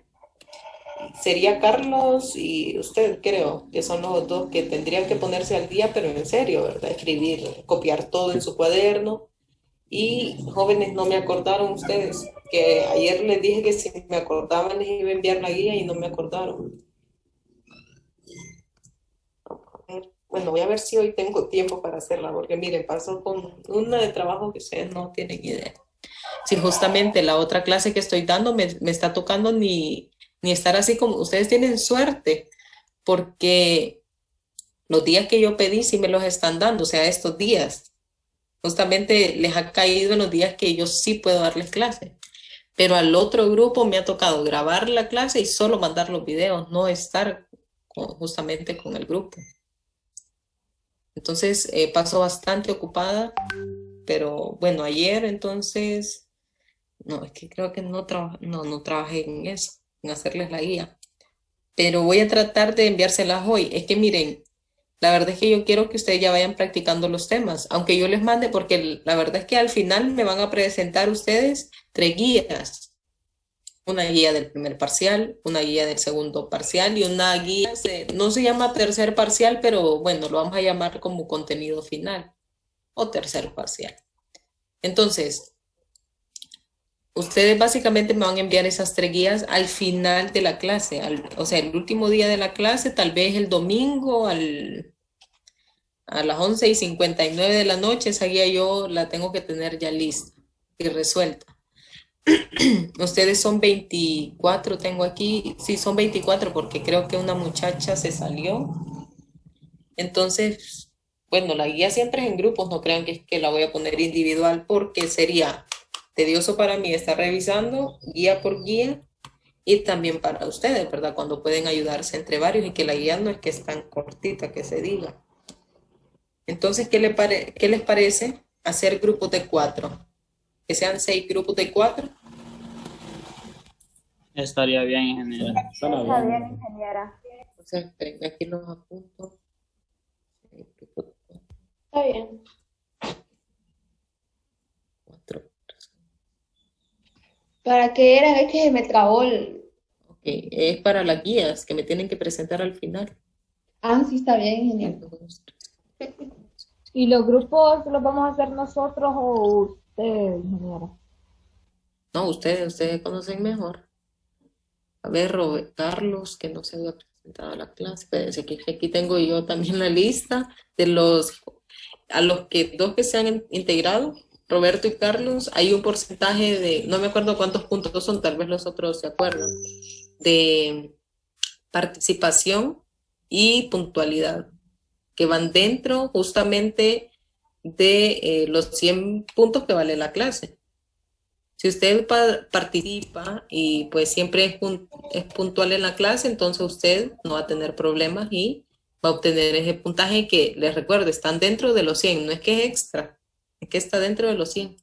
Speaker 1: sería Carlos y usted, creo, que son los dos que tendrían que ponerse al día, pero en serio, ¿verdad? Escribir, copiar todo en su cuaderno. Y jóvenes, no me acordaron ustedes, que ayer les dije que si me acordaban les iba a enviar la guía y no me acordaron. Bueno, voy a ver si hoy tengo tiempo para hacerla, porque miren, pasó con una de trabajo que ustedes no tienen idea. Si justamente la otra clase que estoy dando me está tocando ni estar así como ustedes tienen suerte, porque los días que yo pedí sí me los están dando, o sea, estos días. Justamente les ha caído en los días que yo sí puedo darles clase. Pero al otro grupo me ha tocado grabar la clase y solo mandar los videos, no estar justamente con el grupo. Entonces paso bastante ocupada, pero bueno, ayer entonces no, es que creo que no trabajé en eso, en hacerles la guía. Pero voy a tratar de enviárselas hoy. Es que miren, la verdad es que yo quiero que ustedes ya vayan practicando los temas, aunque yo les mande, porque la verdad es que al final me van a presentar ustedes 3 guías. Una guía del primer parcial, una guía del segundo parcial y una guía, no se llama tercer parcial, pero bueno, lo vamos a llamar como contenido final o tercer parcial. Entonces, ustedes básicamente me van a enviar esas 3 guías al final de la clase, o sea, el último día de la clase, tal vez el domingo a las 11:59 de la noche, esa guía yo la tengo que tener ya lista y resuelta. Ustedes son 24, tengo aquí, sí, son 24 porque creo que una muchacha se salió. Entonces, bueno, la guía siempre es en grupos, no crean que es que la voy a poner individual porque sería tedioso para mí estar revisando guía por guía y también para ustedes, ¿verdad? Cuando pueden ayudarse entre varios y que la guía no es que es tan cortita que se diga. Entonces, ¿qué les parece hacer grupos de 4? Que sean 6 grupos de 4.
Speaker 10: Estaría bien, ingeniera.
Speaker 8: Está bien, ingeniera.
Speaker 1: O sea, esperen, aquí los apunto.
Speaker 3: Está bien.
Speaker 1: 4.
Speaker 3: ¿Para qué era? Es que se me trabó el...
Speaker 1: Ok, es para las guías que me tienen que presentar al final.
Speaker 3: Ah, sí, está bien, genial.
Speaker 4: ¿Y los grupos los vamos a hacer nosotros o ustedes, ingeniera?
Speaker 1: No, ustedes conocen mejor. A ver, Carlos, que no se había presentado a la clase. Espérense, que aquí tengo yo también la lista de dos que se han integrado, Roberto y Carlos. Hay un porcentaje de, no me acuerdo cuántos puntos son, tal vez los otros se acuerdan, de participación y puntualidad, que van dentro justamente de los 100 puntos que vale la clase. Si usted participa y pues siempre es puntual en la clase, entonces usted no va a tener problemas y va a obtener ese puntaje que, les recuerdo, están dentro de los 100, no es que es extra, es que está dentro de los 100.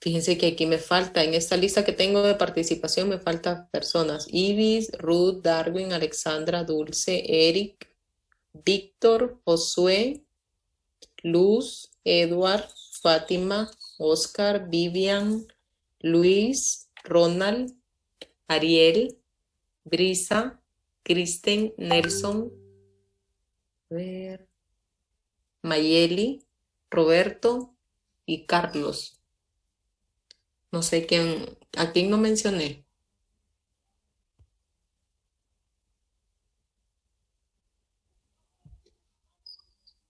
Speaker 1: Fíjense que aquí me falta, en esta lista que tengo de participación, me faltan personas. Ibis, Ruth, Darwin, Alexandra, Dulce, Eric, Víctor, Josué, Luz, Edward, Fátima, Oscar, Vivian, Luis, Ronald, Ariel, Brisa, Kristen, Nelson, Mayeli, Roberto y Carlos. No sé a quién no mencioné.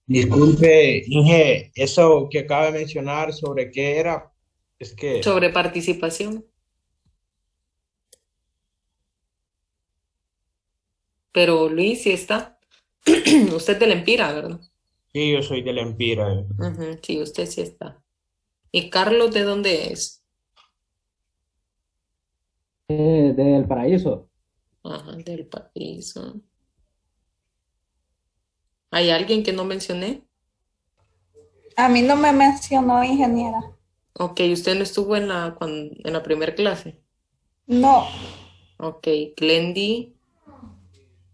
Speaker 12: Disculpe, Inge, eso que acaba de mencionar sobre qué era, es que
Speaker 1: Sobre participación. Pero Luis sí está. Usted es del Empira, ¿verdad?
Speaker 12: sí, yo soy del Empira.
Speaker 1: Ujú, sí, usted sí está. ¿Y Carlos de dónde es?
Speaker 11: Del paraíso.
Speaker 1: Ajá, del Paraíso. ¿Hay alguien que no mencioné?
Speaker 8: A mí no me mencionó, ingeniera.
Speaker 1: Ok, usted no estuvo en la primera clase.
Speaker 8: No,
Speaker 1: Ok, Glendy.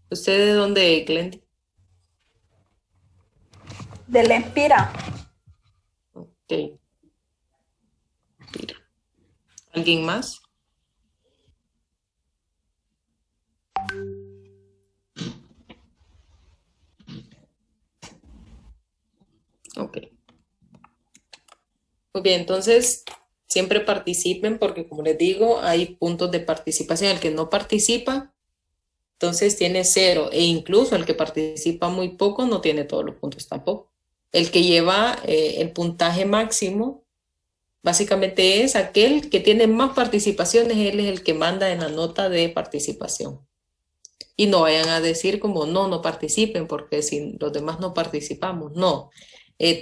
Speaker 1: ¿Usted de dónde es, Glendy?
Speaker 8: del Empira.
Speaker 1: Ok. Mira. ¿Alguien más? Ok. Muy bien, entonces siempre participen porque como les digo, hay puntos de participación. El que no participa, entonces tiene 0 e incluso el que participa muy poco no tiene todos los puntos tampoco. El que lleva el puntaje máximo básicamente es aquel que tiene más participaciones, él es el que manda en la nota de participación. Y no vayan a decir como no participen porque si los demás no participamos, no.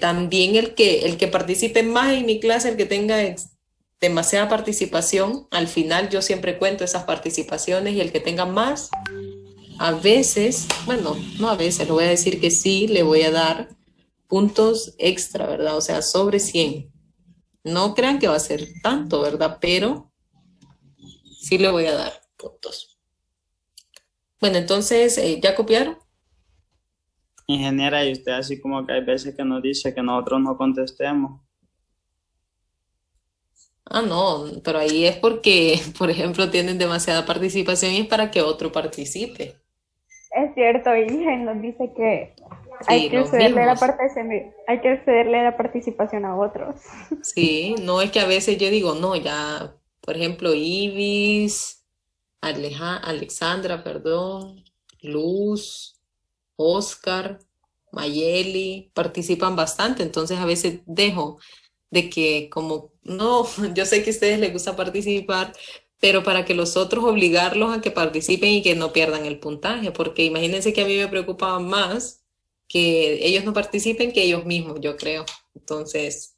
Speaker 1: También el que participe más en mi clase, el que tenga demasiada participación, al final yo siempre cuento esas participaciones y el que tenga más, a veces, bueno, no a veces, le voy a decir que sí, le voy a dar puntos extra, ¿verdad? O sea, sobre 100. No crean que va a ser tanto, ¿verdad? Pero sí le voy a dar puntos. Bueno, entonces, ¿ya copiaron?
Speaker 10: Ingeniera, y usted así como que hay veces que nos dice que nosotros no contestemos.
Speaker 1: Ah, no, pero ahí es porque, por ejemplo, tienen demasiada participación y es para que otro participe.
Speaker 8: Es cierto, Inge nos dice que hay
Speaker 1: Sí,
Speaker 8: que
Speaker 1: los
Speaker 8: cederle la
Speaker 1: mismos.
Speaker 8: hay que cederle la participación a otros.
Speaker 1: Sí, no es que a veces yo digo, no, ya, por ejemplo, Ibis, Alexandra, perdón, Luz, Oscar, Mayeli, participan bastante, entonces a veces dejo de que como, no, yo sé que a ustedes les gusta participar, pero para que los otros obligarlos a que participen y que no pierdan el puntaje, porque imagínense que a mí me preocupaba más que ellos no participen que ellos mismos, yo creo. Entonces,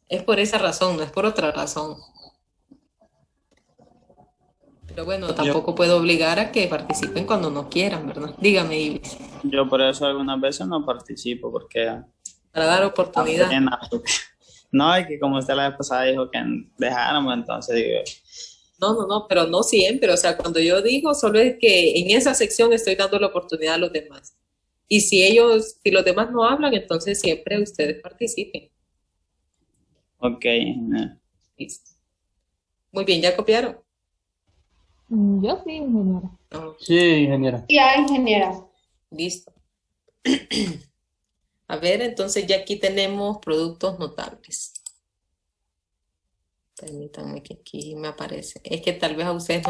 Speaker 1: es por esa razón, no es por otra razón. Pero bueno,
Speaker 10: Yo,
Speaker 1: tampoco puedo obligar a que participen cuando no quieran, ¿verdad? Dígame, Ibis,
Speaker 10: yo por eso algunas veces no participo, porque
Speaker 1: para dar
Speaker 10: da
Speaker 1: oportunidad.
Speaker 10: pena. No, y que como usted la vez pasada dijo que dejáramos, entonces digo,
Speaker 1: No, pero no siempre. O sea, cuando yo digo, solo es que en esa sección estoy dando la oportunidad a los demás. Y si los demás no hablan, entonces siempre ustedes participen.
Speaker 10: ok,
Speaker 1: Listo. Muy bien, ¿ya copiaron?
Speaker 4: Yo sí, ingeniera.
Speaker 1: No,
Speaker 11: Sí, ingeniera.
Speaker 3: Ya, ingeniera.
Speaker 1: listo. A ver, entonces ya aquí tenemos productos notables. Permítanme que aquí me aparece. Es que tal vez a ustedes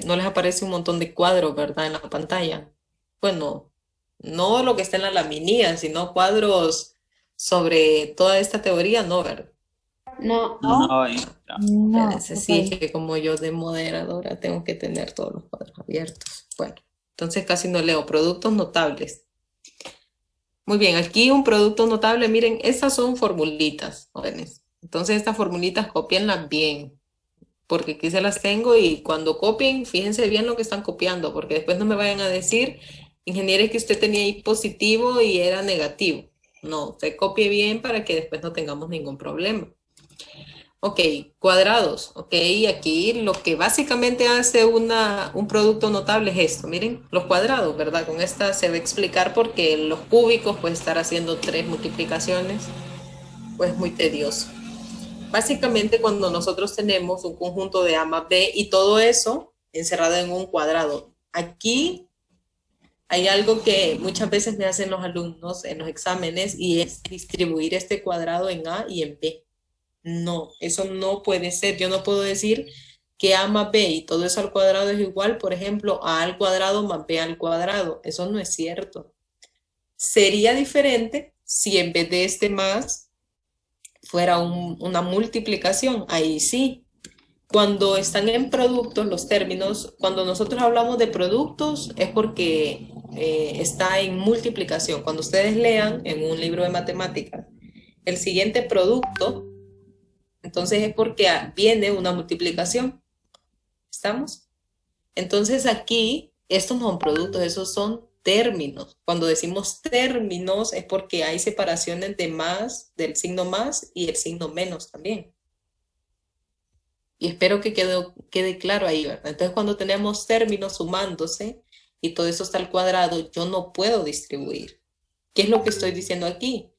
Speaker 1: no les aparece un montón de cuadros, ¿verdad? En la pantalla. Bueno, no lo que está en la laminilla, sino cuadros sobre toda esta teoría, no, ¿verdad?
Speaker 3: No.
Speaker 10: no,
Speaker 4: No,
Speaker 1: Espérense, sí, es
Speaker 4: ok.
Speaker 1: que como yo de moderadora tengo que tener todos los cuadros abiertos. Bueno, entonces casi no leo. Productos notables. Muy bien, aquí un producto notable, miren, estas son formulitas, jóvenes. Entonces estas formulitas copienlas bien, porque aquí se las tengo y cuando copien, fíjense bien lo que están copiando, porque después no me vayan a decir, ingeniero, es que usted tenía ahí positivo y era negativo. No, usted copie bien para que después no tengamos ningún problema. Ok, cuadrados. Ok, aquí lo que básicamente hace un producto notable es esto. Miren, los cuadrados, ¿verdad? Con esta se va a explicar porque los cúbicos, pues estar haciendo 3 multiplicaciones, pues muy tedioso. Básicamente cuando nosotros tenemos un conjunto de A más B y todo eso encerrado en un cuadrado. Aquí hay algo que muchas veces me hacen los alumnos en los exámenes y es distribuir este cuadrado en A y en B. No, eso no puede ser. Yo no puedo decir que A más B y todo eso al cuadrado es igual, por ejemplo, A al cuadrado más B al cuadrado. Eso no es cierto. Sería diferente si en vez de este más fuera una multiplicación. Ahí sí. Cuando están en productos, los términos, cuando nosotros hablamos de productos es porque está en multiplicación. Cuando ustedes lean en un libro de matemáticas el siguiente producto, entonces es porque viene una multiplicación. ¿Estamos? Entonces aquí, estos no son productos, esos son términos. Cuando decimos términos es porque hay separaciones de más, del signo más y el signo menos también. Y espero que quede claro ahí, ¿verdad? Entonces cuando tenemos términos sumándose y todo eso está al cuadrado, yo no puedo distribuir. ¿Qué es lo que estoy diciendo aquí?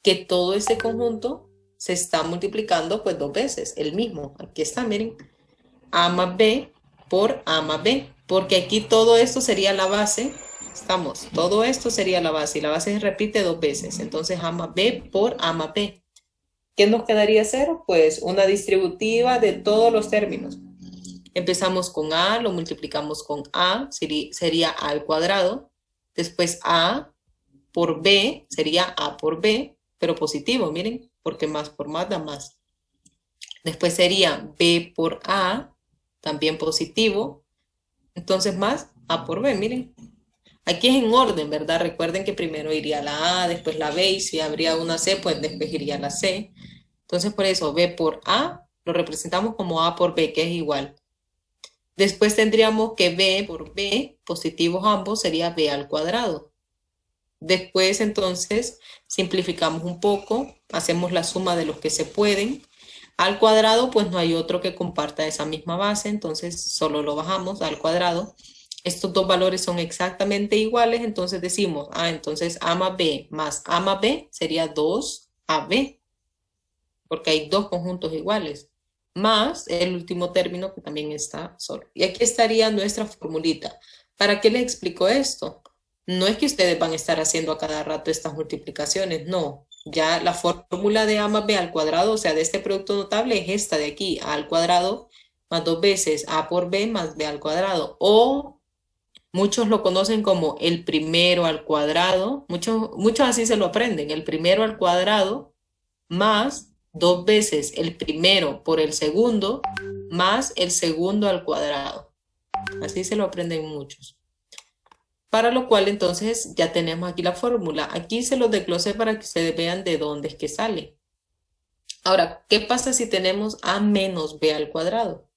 Speaker 1: Que todo este conjunto se está multiplicando pues 2 veces, el mismo. Aquí está, miren, A más B por A más B, porque aquí todo esto sería la base, estamos, todo esto sería la base y la base se repite 2 veces, entonces A más B por A más B. ¿Qué nos quedaría cero? Pues una distributiva de todos los términos. Empezamos con A, lo multiplicamos con A, sería A al cuadrado, después A por B sería A por B, pero positivo, miren, porque más por más da más. Después sería B por A, también positivo. Entonces más A por B, miren. Aquí es en orden, ¿verdad? Recuerden que primero iría la A, después la B, y si habría una C, pues después iría la C. Entonces por eso B por A lo representamos como A por B, que es igual. Después tendríamos que B por B, positivos ambos, sería B al cuadrado. Después entonces simplificamos un poco, hacemos la suma de los que se pueden Al cuadrado, pues no hay otro que comparta esa misma base, entonces solo lo bajamos al cuadrado. Estos dos valores son exactamente iguales, entonces decimos, entonces A más B más A más B sería 2AB, porque hay dos conjuntos iguales, más el último término que también está solo. Y aquí estaría nuestra formulita. ¿Para qué les explico esto? No es que ustedes van a estar haciendo a cada rato estas multiplicaciones, no. Ya la fórmula de A más B al cuadrado, o sea, de este producto notable es esta de aquí, A al cuadrado más 2 veces A por B más B al cuadrado. O muchos lo conocen como el primero al cuadrado. Muchos así se lo aprenden. El primero al cuadrado más 2 veces el primero por el segundo más el segundo al cuadrado. Así se lo aprenden muchos. Para lo cual entonces ya tenemos aquí la fórmula. Aquí se los desglosé para que ustedes vean de dónde es que sale. Ahora, ¿qué pasa si tenemos A menos B al cuadrado?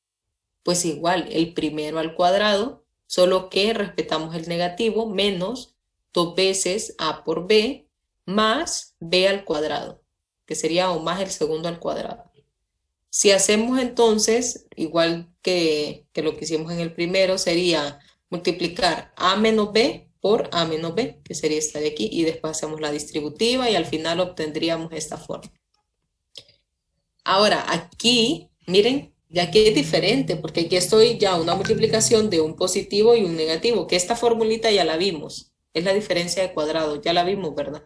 Speaker 1: Pues igual, el primero al cuadrado, solo que respetamos el negativo, menos 2 veces A por B, más B al cuadrado, que sería o más el segundo al cuadrado. Si hacemos entonces, igual que lo que hicimos en el primero, sería multiplicar A menos B por A menos B, que sería esta de aquí, y después hacemos la distributiva y al final obtendríamos esta forma. Ahora, aquí, miren, ya que es diferente, porque aquí estoy ya una multiplicación de un positivo y un negativo, que esta formulita ya la vimos. Es la diferencia de cuadrados, ya la vimos, ¿verdad?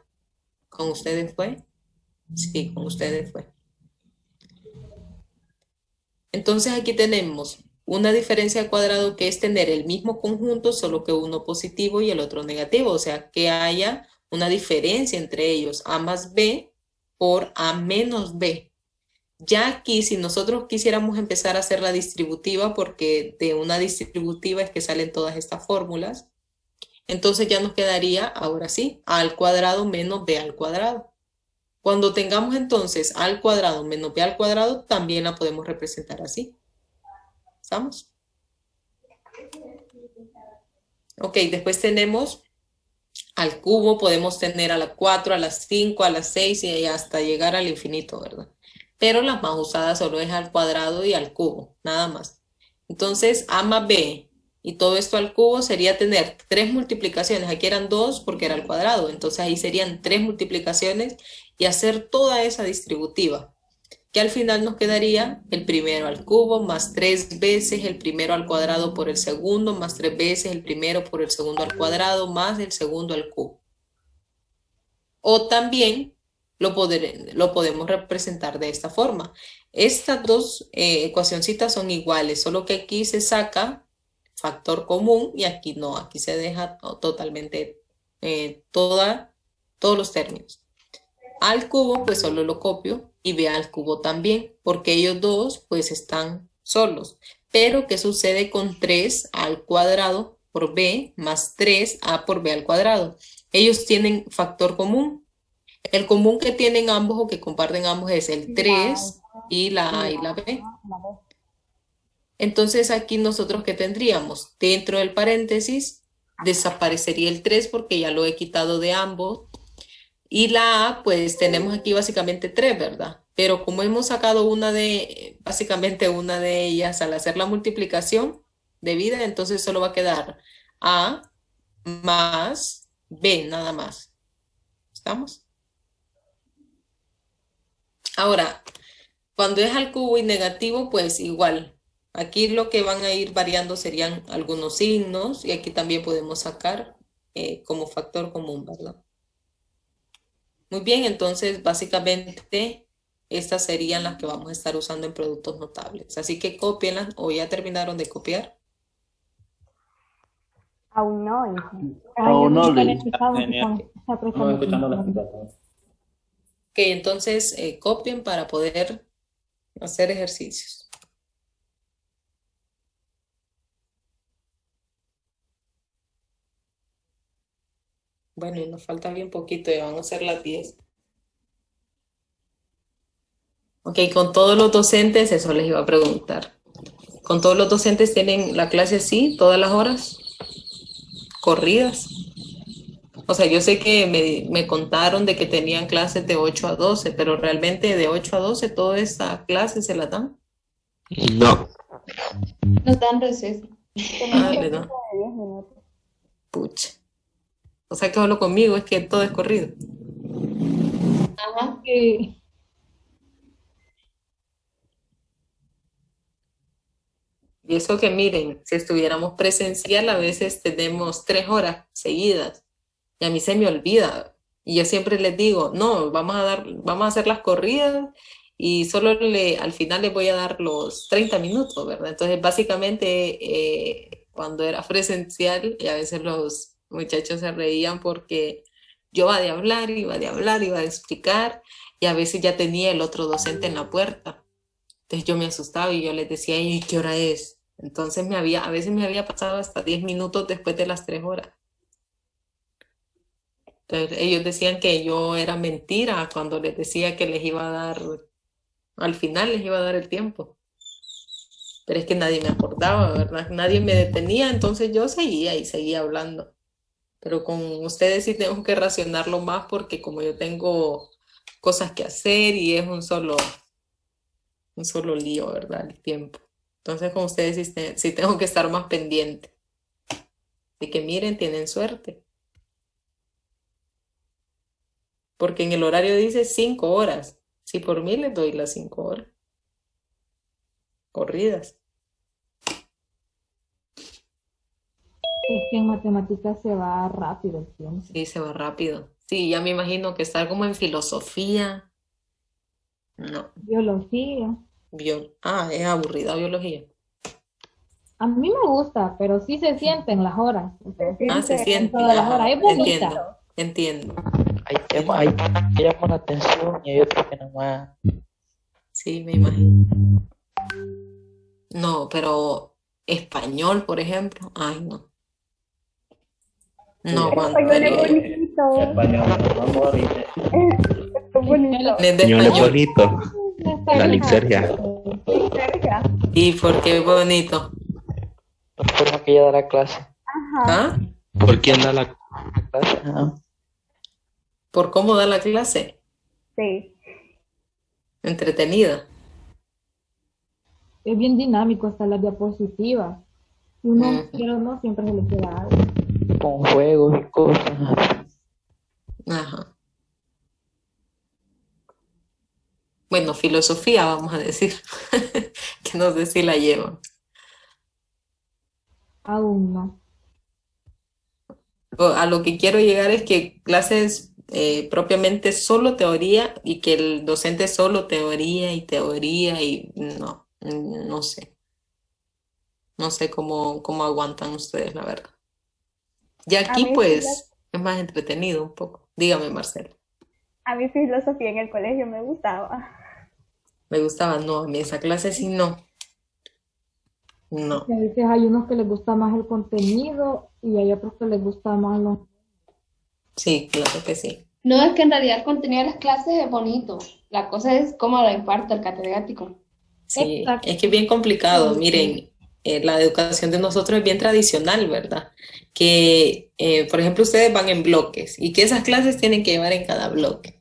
Speaker 1: ¿Con ustedes fue? Sí, con ustedes fue. Entonces aquí tenemos una diferencia de cuadrado que es tener el mismo conjunto, solo que uno positivo y el otro negativo. O sea, que haya una diferencia entre ellos, A más B por A menos B. Ya aquí, si nosotros quisiéramos empezar a hacer la distributiva, porque de una distributiva es que salen todas estas fórmulas, entonces ya nos quedaría, ahora sí, A al cuadrado menos B al cuadrado. Cuando tengamos entonces A al cuadrado menos B al cuadrado, también la podemos representar así. ¿Estamos? Ok, después tenemos al cubo, podemos tener a la 4, a las 5, a las 6 y hasta llegar al infinito, ¿verdad? Pero las más usadas solo es al cuadrado y al cubo, nada más. Entonces, A más B y todo esto al cubo sería tener 3 multiplicaciones. Aquí eran 2 porque era al cuadrado, entonces ahí serían 3 multiplicaciones y hacer toda esa distributiva, que al final nos quedaría el primero al cubo más 3 veces el primero al cuadrado por el segundo, más 3 veces el primero por el segundo al cuadrado, más el segundo al cubo. O también lo podemos representar de esta forma. Estas dos ecuacioncitas son iguales, solo que aquí se saca factor común y aquí no, aquí se deja totalmente todos los términos. Al cubo pues solo lo copio y B al cubo también, porque ellos dos pues están solos. Pero ¿qué sucede con 3 al cuadrado por B más 3A por B al cuadrado? Ellos tienen factor común. El común que tienen ambos o que comparten ambos es el 3 y la A y la B. Entonces aquí nosotros ¿qué tendríamos? Dentro del paréntesis desaparecería el 3 porque ya lo he quitado de ambos. Y la A, pues tenemos aquí básicamente 3, ¿verdad? Pero como hemos sacado básicamente una de ellas al hacer la multiplicación debida, entonces solo va a quedar A más B, nada más. ¿Estamos? Ahora, cuando es al cubo y negativo, pues igual. Aquí lo que van a ir variando serían algunos signos y aquí también podemos sacar como factor común, ¿verdad? Muy bien, entonces básicamente estas serían las que vamos a estar usando en productos notables. Así que cópienlas o ya terminaron de copiar.
Speaker 8: Aún no.
Speaker 4: Aún no,
Speaker 5: Genial. Estamos escuchando las explicaciones.
Speaker 1: Ok, entonces copien para poder hacer ejercicios. Bueno, y nos falta bien poquito, ya van a ser las 10. Ok, con todos los docentes, eso les iba a preguntar. ¿Con todos los docentes tienen la clase así, todas las horas? ¿Corridas? O sea, yo sé que me contaron de que tenían clases de 8 a 12, pero realmente de 8 a 12 toda esta clase se la dan.
Speaker 9: No.
Speaker 3: Nos dan receso.
Speaker 1: Ah, le dan.
Speaker 8: De 10 minutos.
Speaker 1: Pucha. O sea que solo conmigo es que todo es corrido.
Speaker 3: Ajá.
Speaker 4: Sí.
Speaker 1: Y eso que miren, si estuviéramos presencial, a veces tenemos 3 horas seguidas. Y a mí se me olvida. Y yo siempre les digo, no, vamos a hacer las corridas y solo al final les voy a dar los 30 minutos, ¿verdad? Entonces, básicamente, cuando era presencial, y a veces los muchachos se reían porque yo iba de hablar, iba de explicar, y a veces ya tenía el otro docente en la puerta. Entonces yo me asustaba y yo les decía, ¿y qué hora es? Entonces a veces me había pasado hasta 10 minutos después de las 3 horas. Entonces ellos decían que yo era mentira cuando les decía que les iba a dar, al final les iba a dar el tiempo. Pero es que nadie me acordaba, ¿verdad? Nadie me detenía, entonces yo seguía y seguía hablando. Pero con ustedes sí tengo que racionarlo más porque como yo tengo cosas que hacer y es un solo lío, ¿verdad? El tiempo. Entonces con ustedes sí tengo que estar más pendiente. De que miren, tienen suerte. Porque en el horario dice 5 horas. Si por mí les doy las 5 horas. Corridas.
Speaker 4: Es que en matemáticas se va rápido el tiempo.
Speaker 1: Sí, se va rápido. Sí, ya me imagino que estar como en filosofía. No.
Speaker 4: Biología.
Speaker 1: Es aburrida biología.
Speaker 4: A mí me gusta, pero sí se sienten las horas. O sea,
Speaker 1: Se siente.
Speaker 4: todas las horas. Es bonita.
Speaker 1: Entiendo.
Speaker 7: Hay temas que llaman la atención y hay otros que nomás.
Speaker 1: Sí, me imagino. No, pero español, por ejemplo. Ay, no. No
Speaker 8: Español es
Speaker 1: aguantaría.
Speaker 8: bonito. Es bonito.
Speaker 1: Es de
Speaker 13: Español es
Speaker 1: español.
Speaker 13: bonito. La liturgia.
Speaker 8: Cerca.
Speaker 1: ¿Y por qué bonito?
Speaker 7: La forma que ella da la clase.
Speaker 8: Ajá.
Speaker 1: ¿Ah?
Speaker 13: ¿Por quién da la
Speaker 7: clase? Ajá.
Speaker 1: ¿Por cómo da la clase?
Speaker 8: Sí.
Speaker 1: Entretenida.
Speaker 4: Es bien dinámico hasta las diapositivas. Si uno quiere o no, siempre se le queda algo.
Speaker 7: Con juegos y cosas.
Speaker 1: Ajá. Bueno, filosofía, vamos a decir. Que no sé si la llevan.
Speaker 4: Aún no.
Speaker 1: A lo que quiero llegar es que clases propiamente solo teoría y que el docente solo teoría y no sé. No sé cómo aguantan ustedes, la verdad. Y
Speaker 8: A
Speaker 1: aquí
Speaker 8: mí
Speaker 1: pues es más entretenido un poco. Dígame, Marcela.
Speaker 8: A mí filosofía en el colegio me gustaba.
Speaker 1: Me gustaba, no, a mí esa clase sí no. No.
Speaker 4: Y a veces hay unos que les gusta más el contenido y hay otros que les gusta más los...
Speaker 1: Sí, claro que sí.
Speaker 3: No, es que en realidad el contenido de las clases es bonito. La cosa es cómo lo imparte el catedrático.
Speaker 1: Sí,
Speaker 4: Exacto.
Speaker 1: es que es bien complicado. Miren, la educación de nosotros es bien tradicional, ¿verdad? Que, por ejemplo, ustedes van en bloques y que esas clases tienen que llevar en cada bloque.